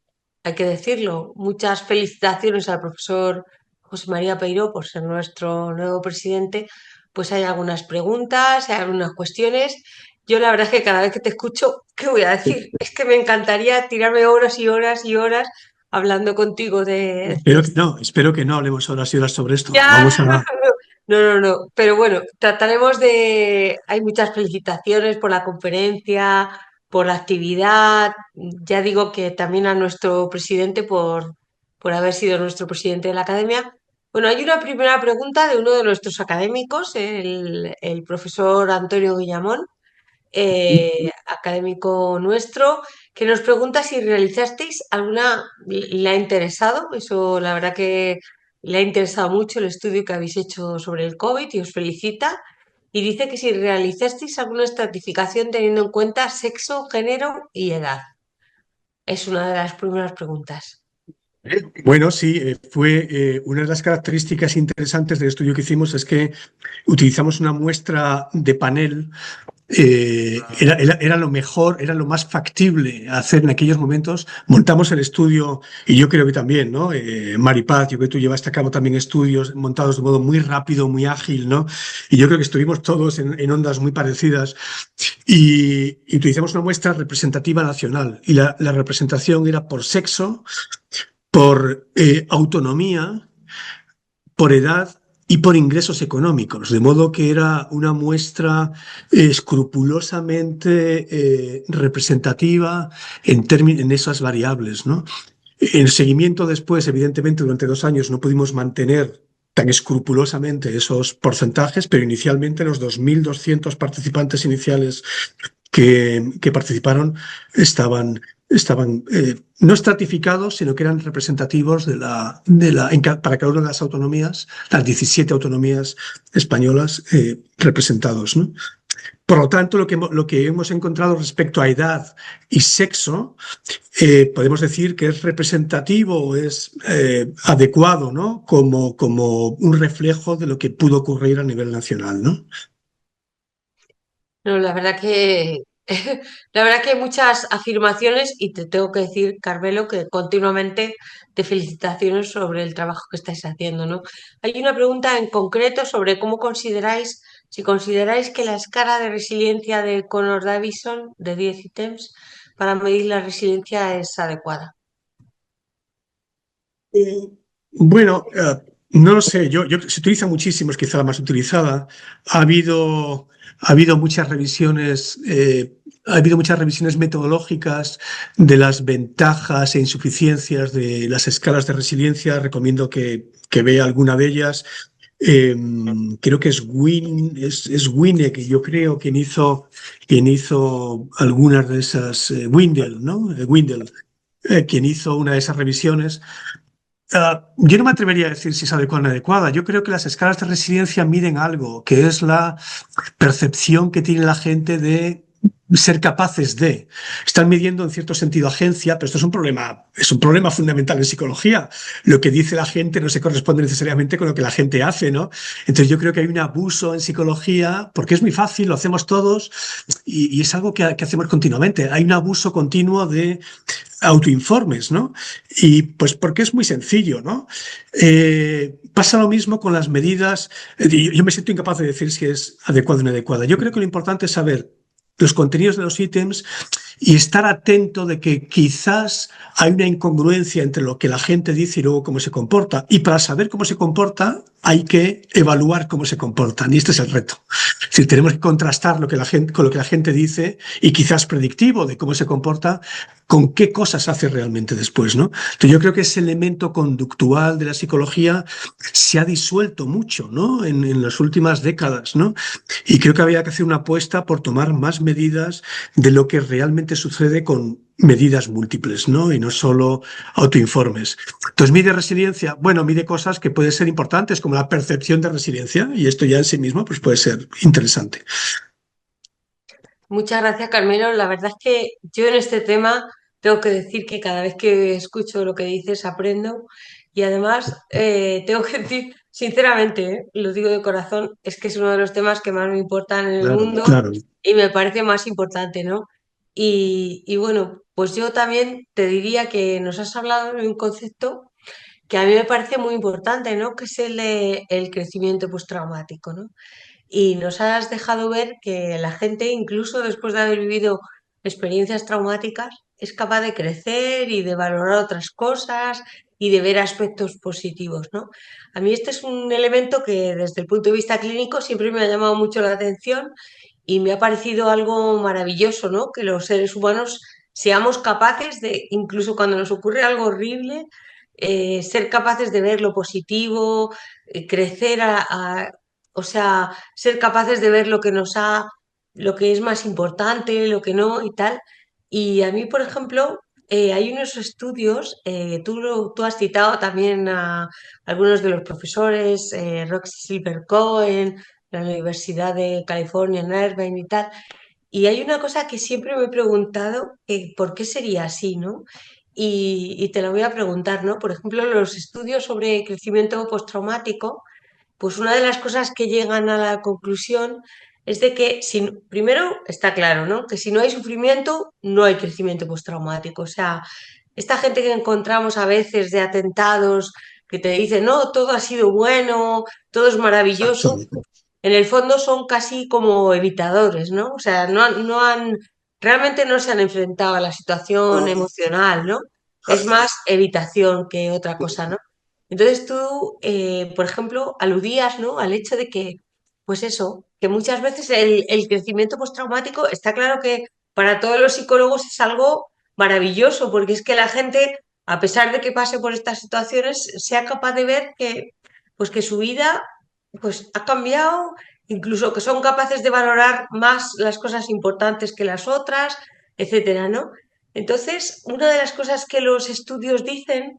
hay que decirlo, muchas felicitaciones al profesor José María Peiró por ser nuestro nuevo presidente, pues hay algunas preguntas, hay algunas cuestiones. Yo la verdad es que cada vez que te escucho, ¿qué voy a decir? Es que me encantaría tirarme horas y horas y horas hablando contigo de esto. Espero que no hablemos horas y horas sobre esto. Ya, Vamos a... no, pero bueno, trataremos de... Hay muchas felicitaciones por la conferencia, por la actividad. Ya digo que también a nuestro presidente por haber sido nuestro presidente de la academia. Bueno, hay una primera pregunta de uno de nuestros académicos, el profesor Antonio Guillamón, académico nuestro, que nos pregunta si realizasteis alguna, le ha interesado, eso la verdad que le ha interesado mucho el estudio que habéis hecho sobre el COVID y os felicita. Y dice que si realizasteis alguna estratificación teniendo en cuenta sexo, género y edad. Es una de las primeras preguntas. Bueno, sí, fue una de las características interesantes del estudio que hicimos es que utilizamos una muestra de panel. Era lo mejor, era lo más factible hacer en aquellos momentos. Montamos el estudio, y yo creo que también, ¿no? Maripaz, yo creo que tú llevaste a cabo también estudios montados de modo muy rápido, muy ágil, ¿no? Y yo creo que estuvimos todos en ondas muy parecidas. Y utilizamos una muestra representativa nacional. Y la representación era por sexo, por autonomía, por edad y por ingresos económicos, de modo que era una muestra escrupulosamente representativa en esas variables, ¿no? En el seguimiento después, evidentemente, durante 2 años no pudimos mantener tan escrupulosamente esos porcentajes, pero inicialmente los 2.200 participantes iniciales que participaron estaban no estratificados, sino que eran representativos para cada una de las autonomías, las 17 autonomías españolas representados, ¿no? Por lo tanto, lo que hemos encontrado respecto a edad y sexo, podemos decir que es representativo o es adecuado, ¿no? Como un reflejo de lo que pudo ocurrir a nivel nacional, ¿no? No, la verdad que la verdad que hay muchas afirmaciones y te tengo que decir, Carmelo, que continuamente te felicitaciones sobre el trabajo que estáis haciendo, ¿no? Hay una pregunta en concreto sobre cómo consideráis, si consideráis que la escala de resiliencia de Connor Davison de 10 ítems para medir la resiliencia es adecuada. Bueno, no lo sé, se utiliza muchísimo, es quizá la más utilizada. Ha habido, ha habido muchas revisiones, ha habido muchas revisiones metodológicas de las ventajas e insuficiencias de las escalas de resiliencia. Recomiendo que vea alguna de ellas. Eh, Creo que es Winnick, yo creo, quien hizo algunas de esas, Windel, ¿no? Windel, quien hizo una de esas revisiones. Yo no me atrevería a decir si es adecuada o no adecuada. Yo creo que las escalas de resiliencia miden algo, que es la percepción que tiene la gente de ser capaces de. Están midiendo en cierto sentido agencia, pero esto es un problema fundamental en psicología. Lo que dice la gente no se corresponde necesariamente con lo que la gente hace, ¿no? Entonces yo creo que hay un abuso en psicología, porque es muy fácil, lo hacemos todos, y es algo que hacemos continuamente. Hay un abuso continuo de autoinformes, ¿no? Y pues porque es muy sencillo, ¿no? Pasa lo mismo con las medidas. Yo me siento incapaz de decir si es adecuado o inadecuada. Yo creo que lo importante es saber los contenidos de los ítems y estar atento de que quizás hay una incongruencia entre lo que la gente dice y luego cómo se comporta. Y para saber cómo se comporta, hay que evaluar cómo se comportan y este es el reto. Es decir, tenemos que contrastar lo que la gente, con lo que la gente dice y quizás predictivo de cómo se comporta con qué cosas hace realmente después, ¿no? Entonces yo creo que ese elemento conductual de la psicología se ha disuelto mucho, ¿no? En las últimas décadas, ¿no? Y creo que había que hacer una apuesta por tomar más medidas de lo que realmente sucede con medidas múltiples, ¿no? Y no solo autoinformes. Entonces, mide resiliencia. Bueno, mide cosas que pueden ser importantes, como la percepción de resiliencia, y esto ya en sí mismo pues, puede ser interesante. Muchas gracias, Carmelo. La verdad es que yo en este tema tengo que decir que cada vez que escucho lo que dices aprendo y además tengo que decir, sinceramente, lo digo de corazón, es que es uno de los temas que más me importan en el Claro, mundo claro. y me parece más importante, ¿no? Y bueno, pues yo también te diría que nos has hablado de un concepto que a mí me parece muy importante, ¿no? Que es el de el crecimiento postraumático, ¿no? Y nos has dejado ver que la gente, incluso después de haber vivido experiencias traumáticas, es capaz de crecer y de valorar otras cosas y de ver aspectos positivos, ¿no? A mí este es un elemento que desde el punto de vista clínico siempre me ha llamado mucho la atención y me ha parecido algo maravilloso, ¿no? Que los seres humanos seamos capaces de, incluso cuando nos ocurre algo horrible, ser capaces de ver lo positivo, crecer o sea, ser capaces de ver lo que nos ha, lo que es más importante, lo que no y tal. Y a mí, por ejemplo, hay unos estudios, tú has citado también a algunos de los profesores, Roxy Silver Cohen, la Universidad de California en Irvine y tal, y hay una cosa que siempre me he preguntado, que ¿por qué sería así, no? Y te la voy a preguntar, ¿no? Por ejemplo, los estudios sobre crecimiento postraumático, pues una de las cosas que llegan a la conclusión es de que, si, primero, está claro, ¿no? Que si no hay sufrimiento, no hay crecimiento postraumático. O sea, esta gente que encontramos a veces de atentados, que te dicen, no, todo ha sido bueno, todo es maravilloso, Exacto. en el fondo son casi como evitadores, ¿no? O sea, realmente no se han enfrentado a la situación emocional, ¿no? Es más evitación que otra cosa, ¿no? Entonces tú, por ejemplo, aludías, ¿no? Al hecho de que, pues eso, que muchas veces el crecimiento postraumático está claro que para todos los psicólogos es algo maravilloso, porque es que la gente, a pesar de que pase por estas situaciones, sea capaz de ver que, pues que su vida, pues ha cambiado, incluso que son capaces de valorar más las cosas importantes que las otras, etcétera, ¿no? Entonces, una de las cosas que los estudios dicen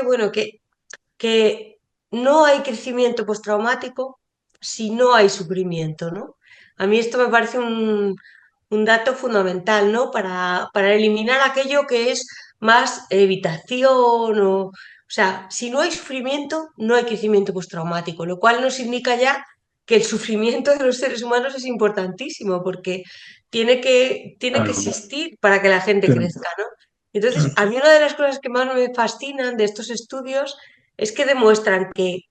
bueno, que no hay crecimiento postraumático si no hay sufrimiento, ¿no? A mí esto me parece un dato fundamental, ¿no? Para eliminar aquello que es más evitación o sea, si no hay sufrimiento, no hay crecimiento postraumático, lo cual nos indica ya que el sufrimiento de los seres humanos es importantísimo porque tiene que Claro, existir para que la gente claro, crezca, ¿no? Entonces, claro. a mí una de las cosas que más me fascinan de estos estudios es que demuestran que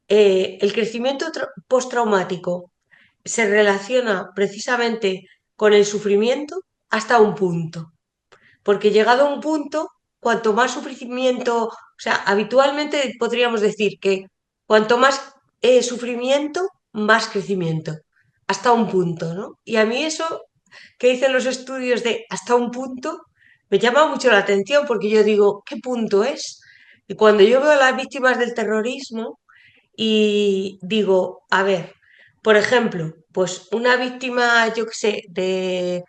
el crecimiento postraumático se relaciona precisamente con el sufrimiento hasta un punto, porque llegado a un punto, cuanto más sufrimiento, o sea, habitualmente podríamos decir que cuanto más sufrimiento, más crecimiento, hasta un punto, ¿no? Y a mí eso que dicen los estudios de hasta un punto me llama mucho la atención porque yo digo, ¿qué punto es? Y cuando yo veo a las víctimas del terrorismo y digo, a ver, por ejemplo, pues una víctima, yo qué sé, de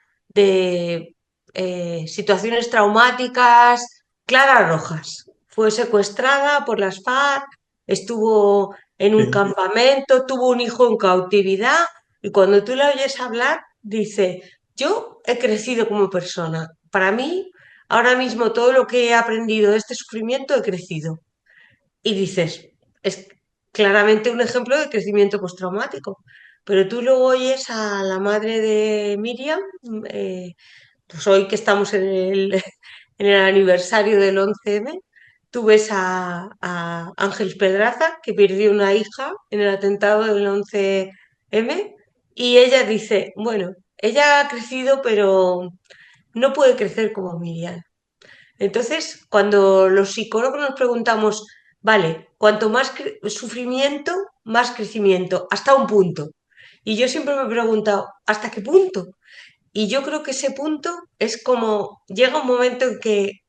situaciones traumáticas, Clara Rojas, fue secuestrada por las FARC, estuvo en un Sí. campamento, tuvo un hijo en cautividad y cuando tú la oyes hablar, dice, yo he crecido como persona. Para mí, ahora mismo todo lo que he aprendido de este sufrimiento he crecido. Y dices, es claramente un ejemplo de crecimiento postraumático. Pero tú luego oyes a la madre de Miriam, eh, pues hoy que estamos en el aniversario del 11M, tú ves a Ángeles Pedraza, que perdió una hija en el atentado del 11M, y ella dice, bueno, ella ha crecido, pero no puede crecer como Miriam. Entonces, cuando los psicólogos nos preguntamos, vale, cuanto más sufrimiento, más crecimiento, hasta un punto. Y yo siempre me he preguntado, ¿hasta qué punto? Y yo creo que ese punto es como, llega un momento en que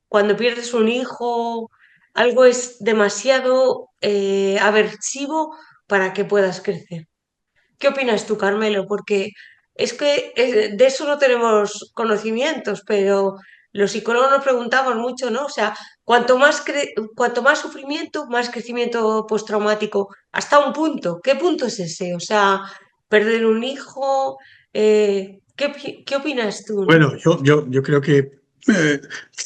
cuando pierdes un hijo, algo es demasiado aversivo para que puedas crecer. ¿Qué opinas tú, Carmelo? Porque es que de eso no tenemos conocimientos, pero los psicólogos nos preguntamos mucho, ¿no? O sea, cuanto más sufrimiento, más crecimiento postraumático, hasta un punto. ¿Qué punto es ese? O sea, perder un hijo, ¿qué opinas tú, no? Bueno, yo creo que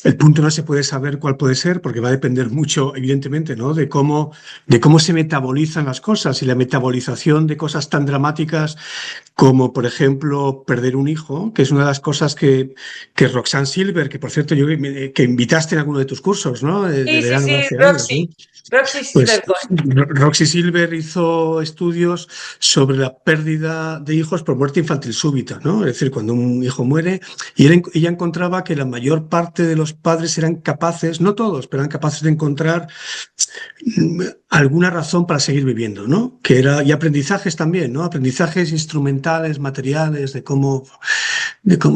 el punto no se puede saber cuál puede ser porque va a depender mucho, evidentemente, ¿no? De cómo se metabolizan las cosas y la metabolización de cosas tan dramáticas como, por ejemplo, perder un hijo, que es una de las cosas que Roxanne Silver, que por cierto que invitaste en alguno de tus cursos, ¿no? De Sí, sí, verano de sí, hace años, ¿no? Roxy Pues Silvercoin. Roxy Silver hizo estudios sobre la pérdida de hijos por muerte infantil súbita, ¿no? Es decir, cuando un hijo muere, y ella encontraba que la mayor parte de los padres eran capaces, no todos, pero eran capaces de encontrar alguna razón para seguir viviendo, ¿no? Que era, y aprendizajes también, ¿no? Aprendizajes instrumentales, materiales, de cómo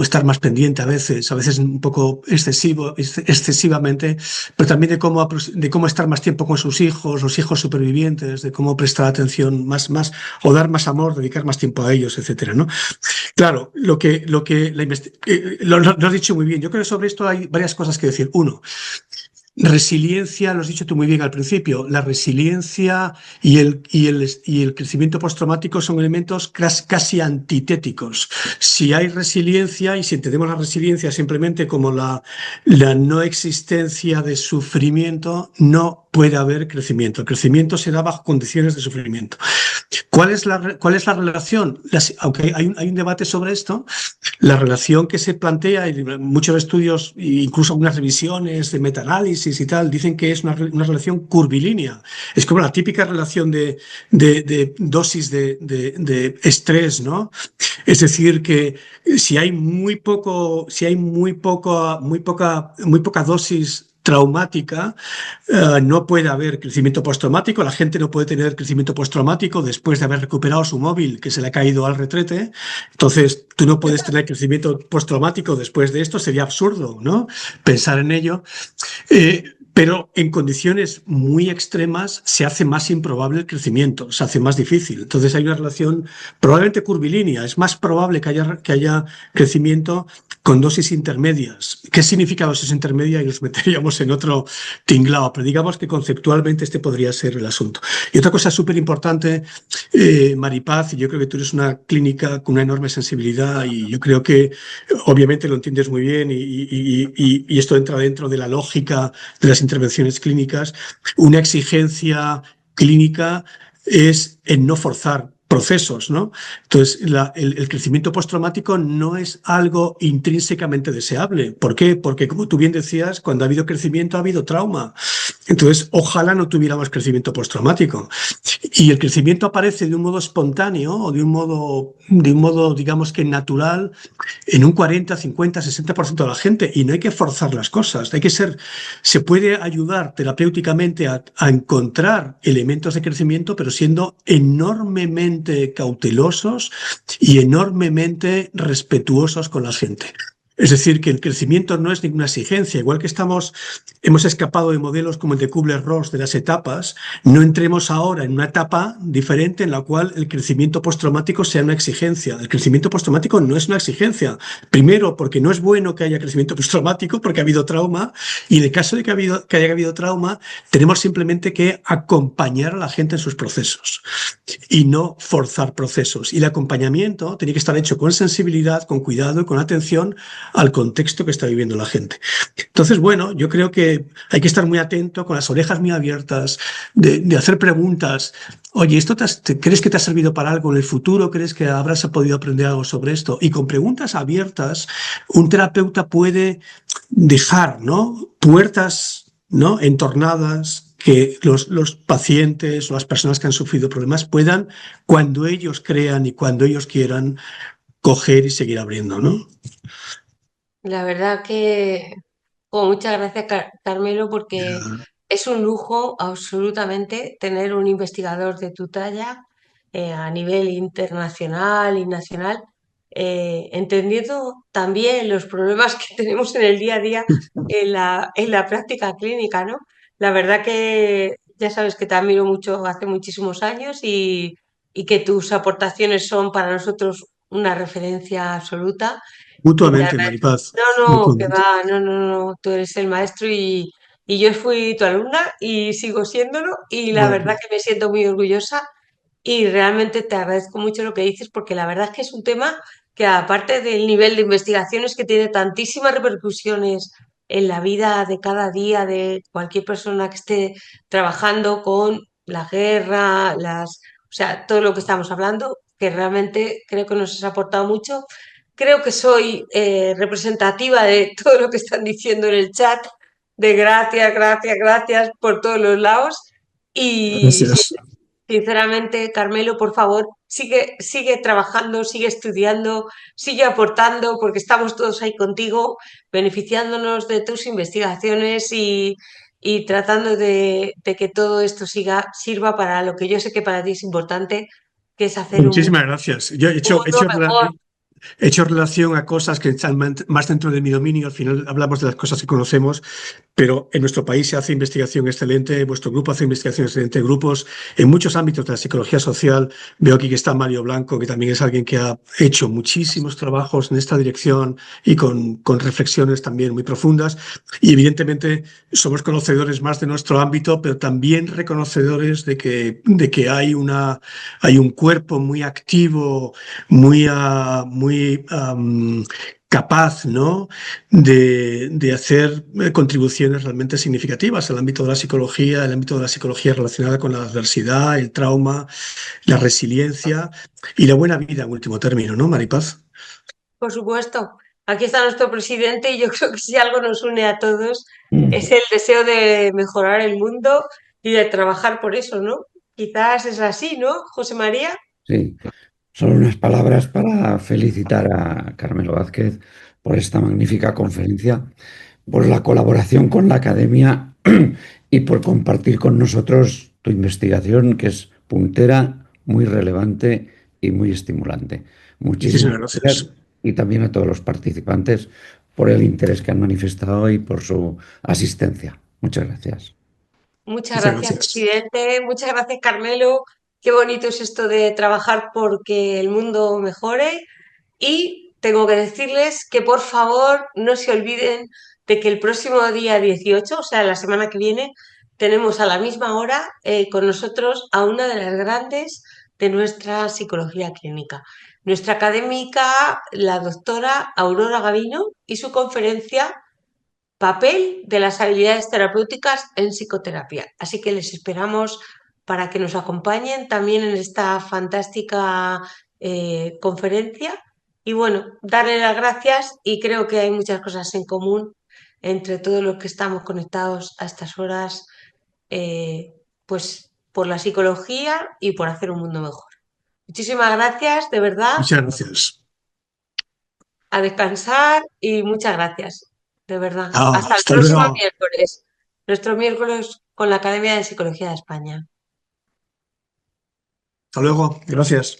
estar más pendiente a veces un poco excesivamente, pero también de cómo estar más tiempo con sus hijos, los hijos supervivientes, de cómo prestar atención o dar más amor, dedicar más tiempo a ellos, etcétera, ¿no? Claro, lo has dicho muy bien. Yo creo que sobre esto hay varias cosas que decir. Uno, resiliencia, lo has dicho tú muy bien al principio, la resiliencia y el crecimiento postraumático son elementos casi antitéticos. Si hay resiliencia y si entendemos la resiliencia simplemente como la no existencia de sufrimiento, no puede haber crecimiento. El crecimiento se da bajo condiciones de sufrimiento. ¿Cuál es la relación? Aunque hay un debate sobre esto, la relación que se plantea en muchos estudios, incluso algunas revisiones de metaanálisis y tal, dicen que es una relación curvilínea. Es como la típica relación de dosis de estrés, ¿no? Es decir, que si hay muy poca dosis traumática, no puede haber crecimiento postraumático, la gente no puede tener crecimiento postraumático después de haber recuperado su móvil que se le ha caído al retrete. Entonces, tú no puedes tener crecimiento postraumático después de esto, sería absurdo, ¿no? Pensar en ello. Pero en condiciones muy extremas se hace más improbable el crecimiento, se hace más difícil. Entonces hay una relación probablemente curvilínea. Es más probable que haya crecimiento con dosis intermedias. ¿Qué significa dosis intermedia? Y nos meteríamos en otro tinglao, pero digamos que conceptualmente este podría ser el asunto. Y otra cosa súper importante, Maripaz, y yo creo que tú eres una clínica con una enorme sensibilidad y yo creo que obviamente lo entiendes muy bien y esto entra dentro de la lógica de las intervenciones clínicas. Una exigencia clínica es en no forzar procesos, ¿no? Entonces, el crecimiento postraumático no es algo intrínsecamente deseable. ¿Por qué? Porque, como tú bien decías, cuando ha habido crecimiento ha habido trauma. Entonces, ojalá no tuviéramos crecimiento postraumático. Y el crecimiento aparece de un modo espontáneo o de un modo, digamos que natural, en un 40, 50, 60% de la gente. Y no hay que forzar las cosas. Se puede ayudar terapéuticamente a encontrar elementos de crecimiento, pero siendo enormemente cautelosos y enormemente respetuosos con la gente. Es decir, que el crecimiento no es ninguna exigencia. Igual que hemos escapado de modelos como el de Kubler-Ross de las etapas, no entremos ahora en una etapa diferente en la cual el crecimiento postraumático sea una exigencia. El crecimiento postraumático no es una exigencia. Primero, porque no es bueno que haya crecimiento postraumático, porque ha habido trauma, y en el caso de que haya habido trauma, tenemos simplemente que acompañar a la gente en sus procesos y no forzar procesos. Y el acompañamiento tiene que estar hecho con sensibilidad, con cuidado y con atención al contexto que está viviendo la gente. Entonces, bueno, yo creo que hay que estar muy atento, con las orejas muy abiertas, de hacer preguntas. Oye, ¿esto crees que te ha servido para algo en el futuro? ¿Crees que habrás podido aprender algo sobre esto? Y con preguntas abiertas, un terapeuta puede dejar, ¿no?, puertas, ¿no?, entornadas, que los pacientes o las personas que han sufrido problemas puedan, cuando ellos crean y cuando ellos quieran, coger y seguir abriendo, ¿no? La verdad que, muchas gracias, Carmelo, porque Es un lujo absolutamente tener un investigador de tu talla a nivel internacional y nacional, entendiendo también los problemas que tenemos en el día a día en la práctica clínica, ¿no? La verdad que ya sabes que te admiro mucho hace muchísimos años y que tus aportaciones son para nosotros una referencia absoluta. Y te Mutuamente, agradezco. Maripaz, No, no, que mutuamente. va, no, no, no, tú eres el maestro y yo fui tu alumna y sigo siéndolo y la Bueno, verdad que me siento muy orgullosa y realmente te agradezco mucho lo que dices porque la verdad es que es un tema que aparte del nivel de investigaciones que tiene tantísimas repercusiones en la vida de cada día de cualquier persona que esté trabajando con la guerra, o sea, todo lo que estamos hablando, que realmente creo que nos has aportado mucho. Creo que soy representativa de todo lo que están diciendo en el chat, de gracias, gracias, gracias por todos los lados. Y gracias. sinceramente, Carmelo, por favor, sigue trabajando, sigue estudiando, sigue aportando, porque estamos todos ahí contigo, beneficiándonos de tus investigaciones y tratando de que todo esto sirva para lo que yo sé que para ti es importante, que es hacer Muchísimas gracias. Yo un mundo mejor. he hecho relación a cosas que están más dentro de mi dominio. Al final hablamos de las cosas que conocemos, pero en nuestro país se hace investigación excelente, vuestro grupo hace investigación excelente, grupos en muchos ámbitos de la psicología social. Veo aquí que está Mario Blanco, que también es alguien que ha hecho muchísimos trabajos en esta dirección y con reflexiones también muy profundas. Y evidentemente somos conocedores más de nuestro ámbito, pero también reconocedores de que hay un cuerpo muy activo, muy capaz, ¿no? de hacer contribuciones realmente significativas al ámbito de la psicología, el ámbito de la psicología relacionada con la adversidad, el trauma, la resiliencia y la buena vida en último término, ¿no, Maripaz? Por supuesto, aquí está nuestro presidente y yo creo que si algo nos une a todos es el deseo de mejorar el mundo y de trabajar por eso, ¿no? Quizás es así, ¿no, José María? Sí, solo unas palabras para felicitar a Carmelo Vázquez por esta magnífica conferencia, por la colaboración con la academia y por compartir con nosotros tu investigación, que es puntera, muy relevante y muy estimulante. Muchísimas Muchísimas gracias gracias. y también a todos los participantes por el interés que han manifestado y por su asistencia. Muchas gracias. Muchas Muchas gracias, gracias. presidente. Muchas gracias, Carmelo. Qué bonito es esto de trabajar porque el mundo mejore. Y tengo que decirles que por favor no se olviden de que el próximo día 18, o sea, la semana que viene, tenemos a la misma hora con nosotros a una de las grandes de nuestra psicología clínica, nuestra académica, la doctora Aurora Gavino, y su conferencia Papel de las habilidades terapéuticas en psicoterapia. Así que les esperamos para que nos acompañen también en esta fantástica conferencia. Y bueno, darle las gracias y creo que hay muchas cosas en común entre todos los que estamos conectados a estas horas, pues por la psicología y por hacer un mundo mejor. Muchísimas gracias, de verdad, Muchas gracias. a descansar y muchas gracias, de verdad. Ah, Hasta el hasta próximo luego. miércoles, nuestro miércoles con la Academia de Psicología de España. Hasta luego. Gracias.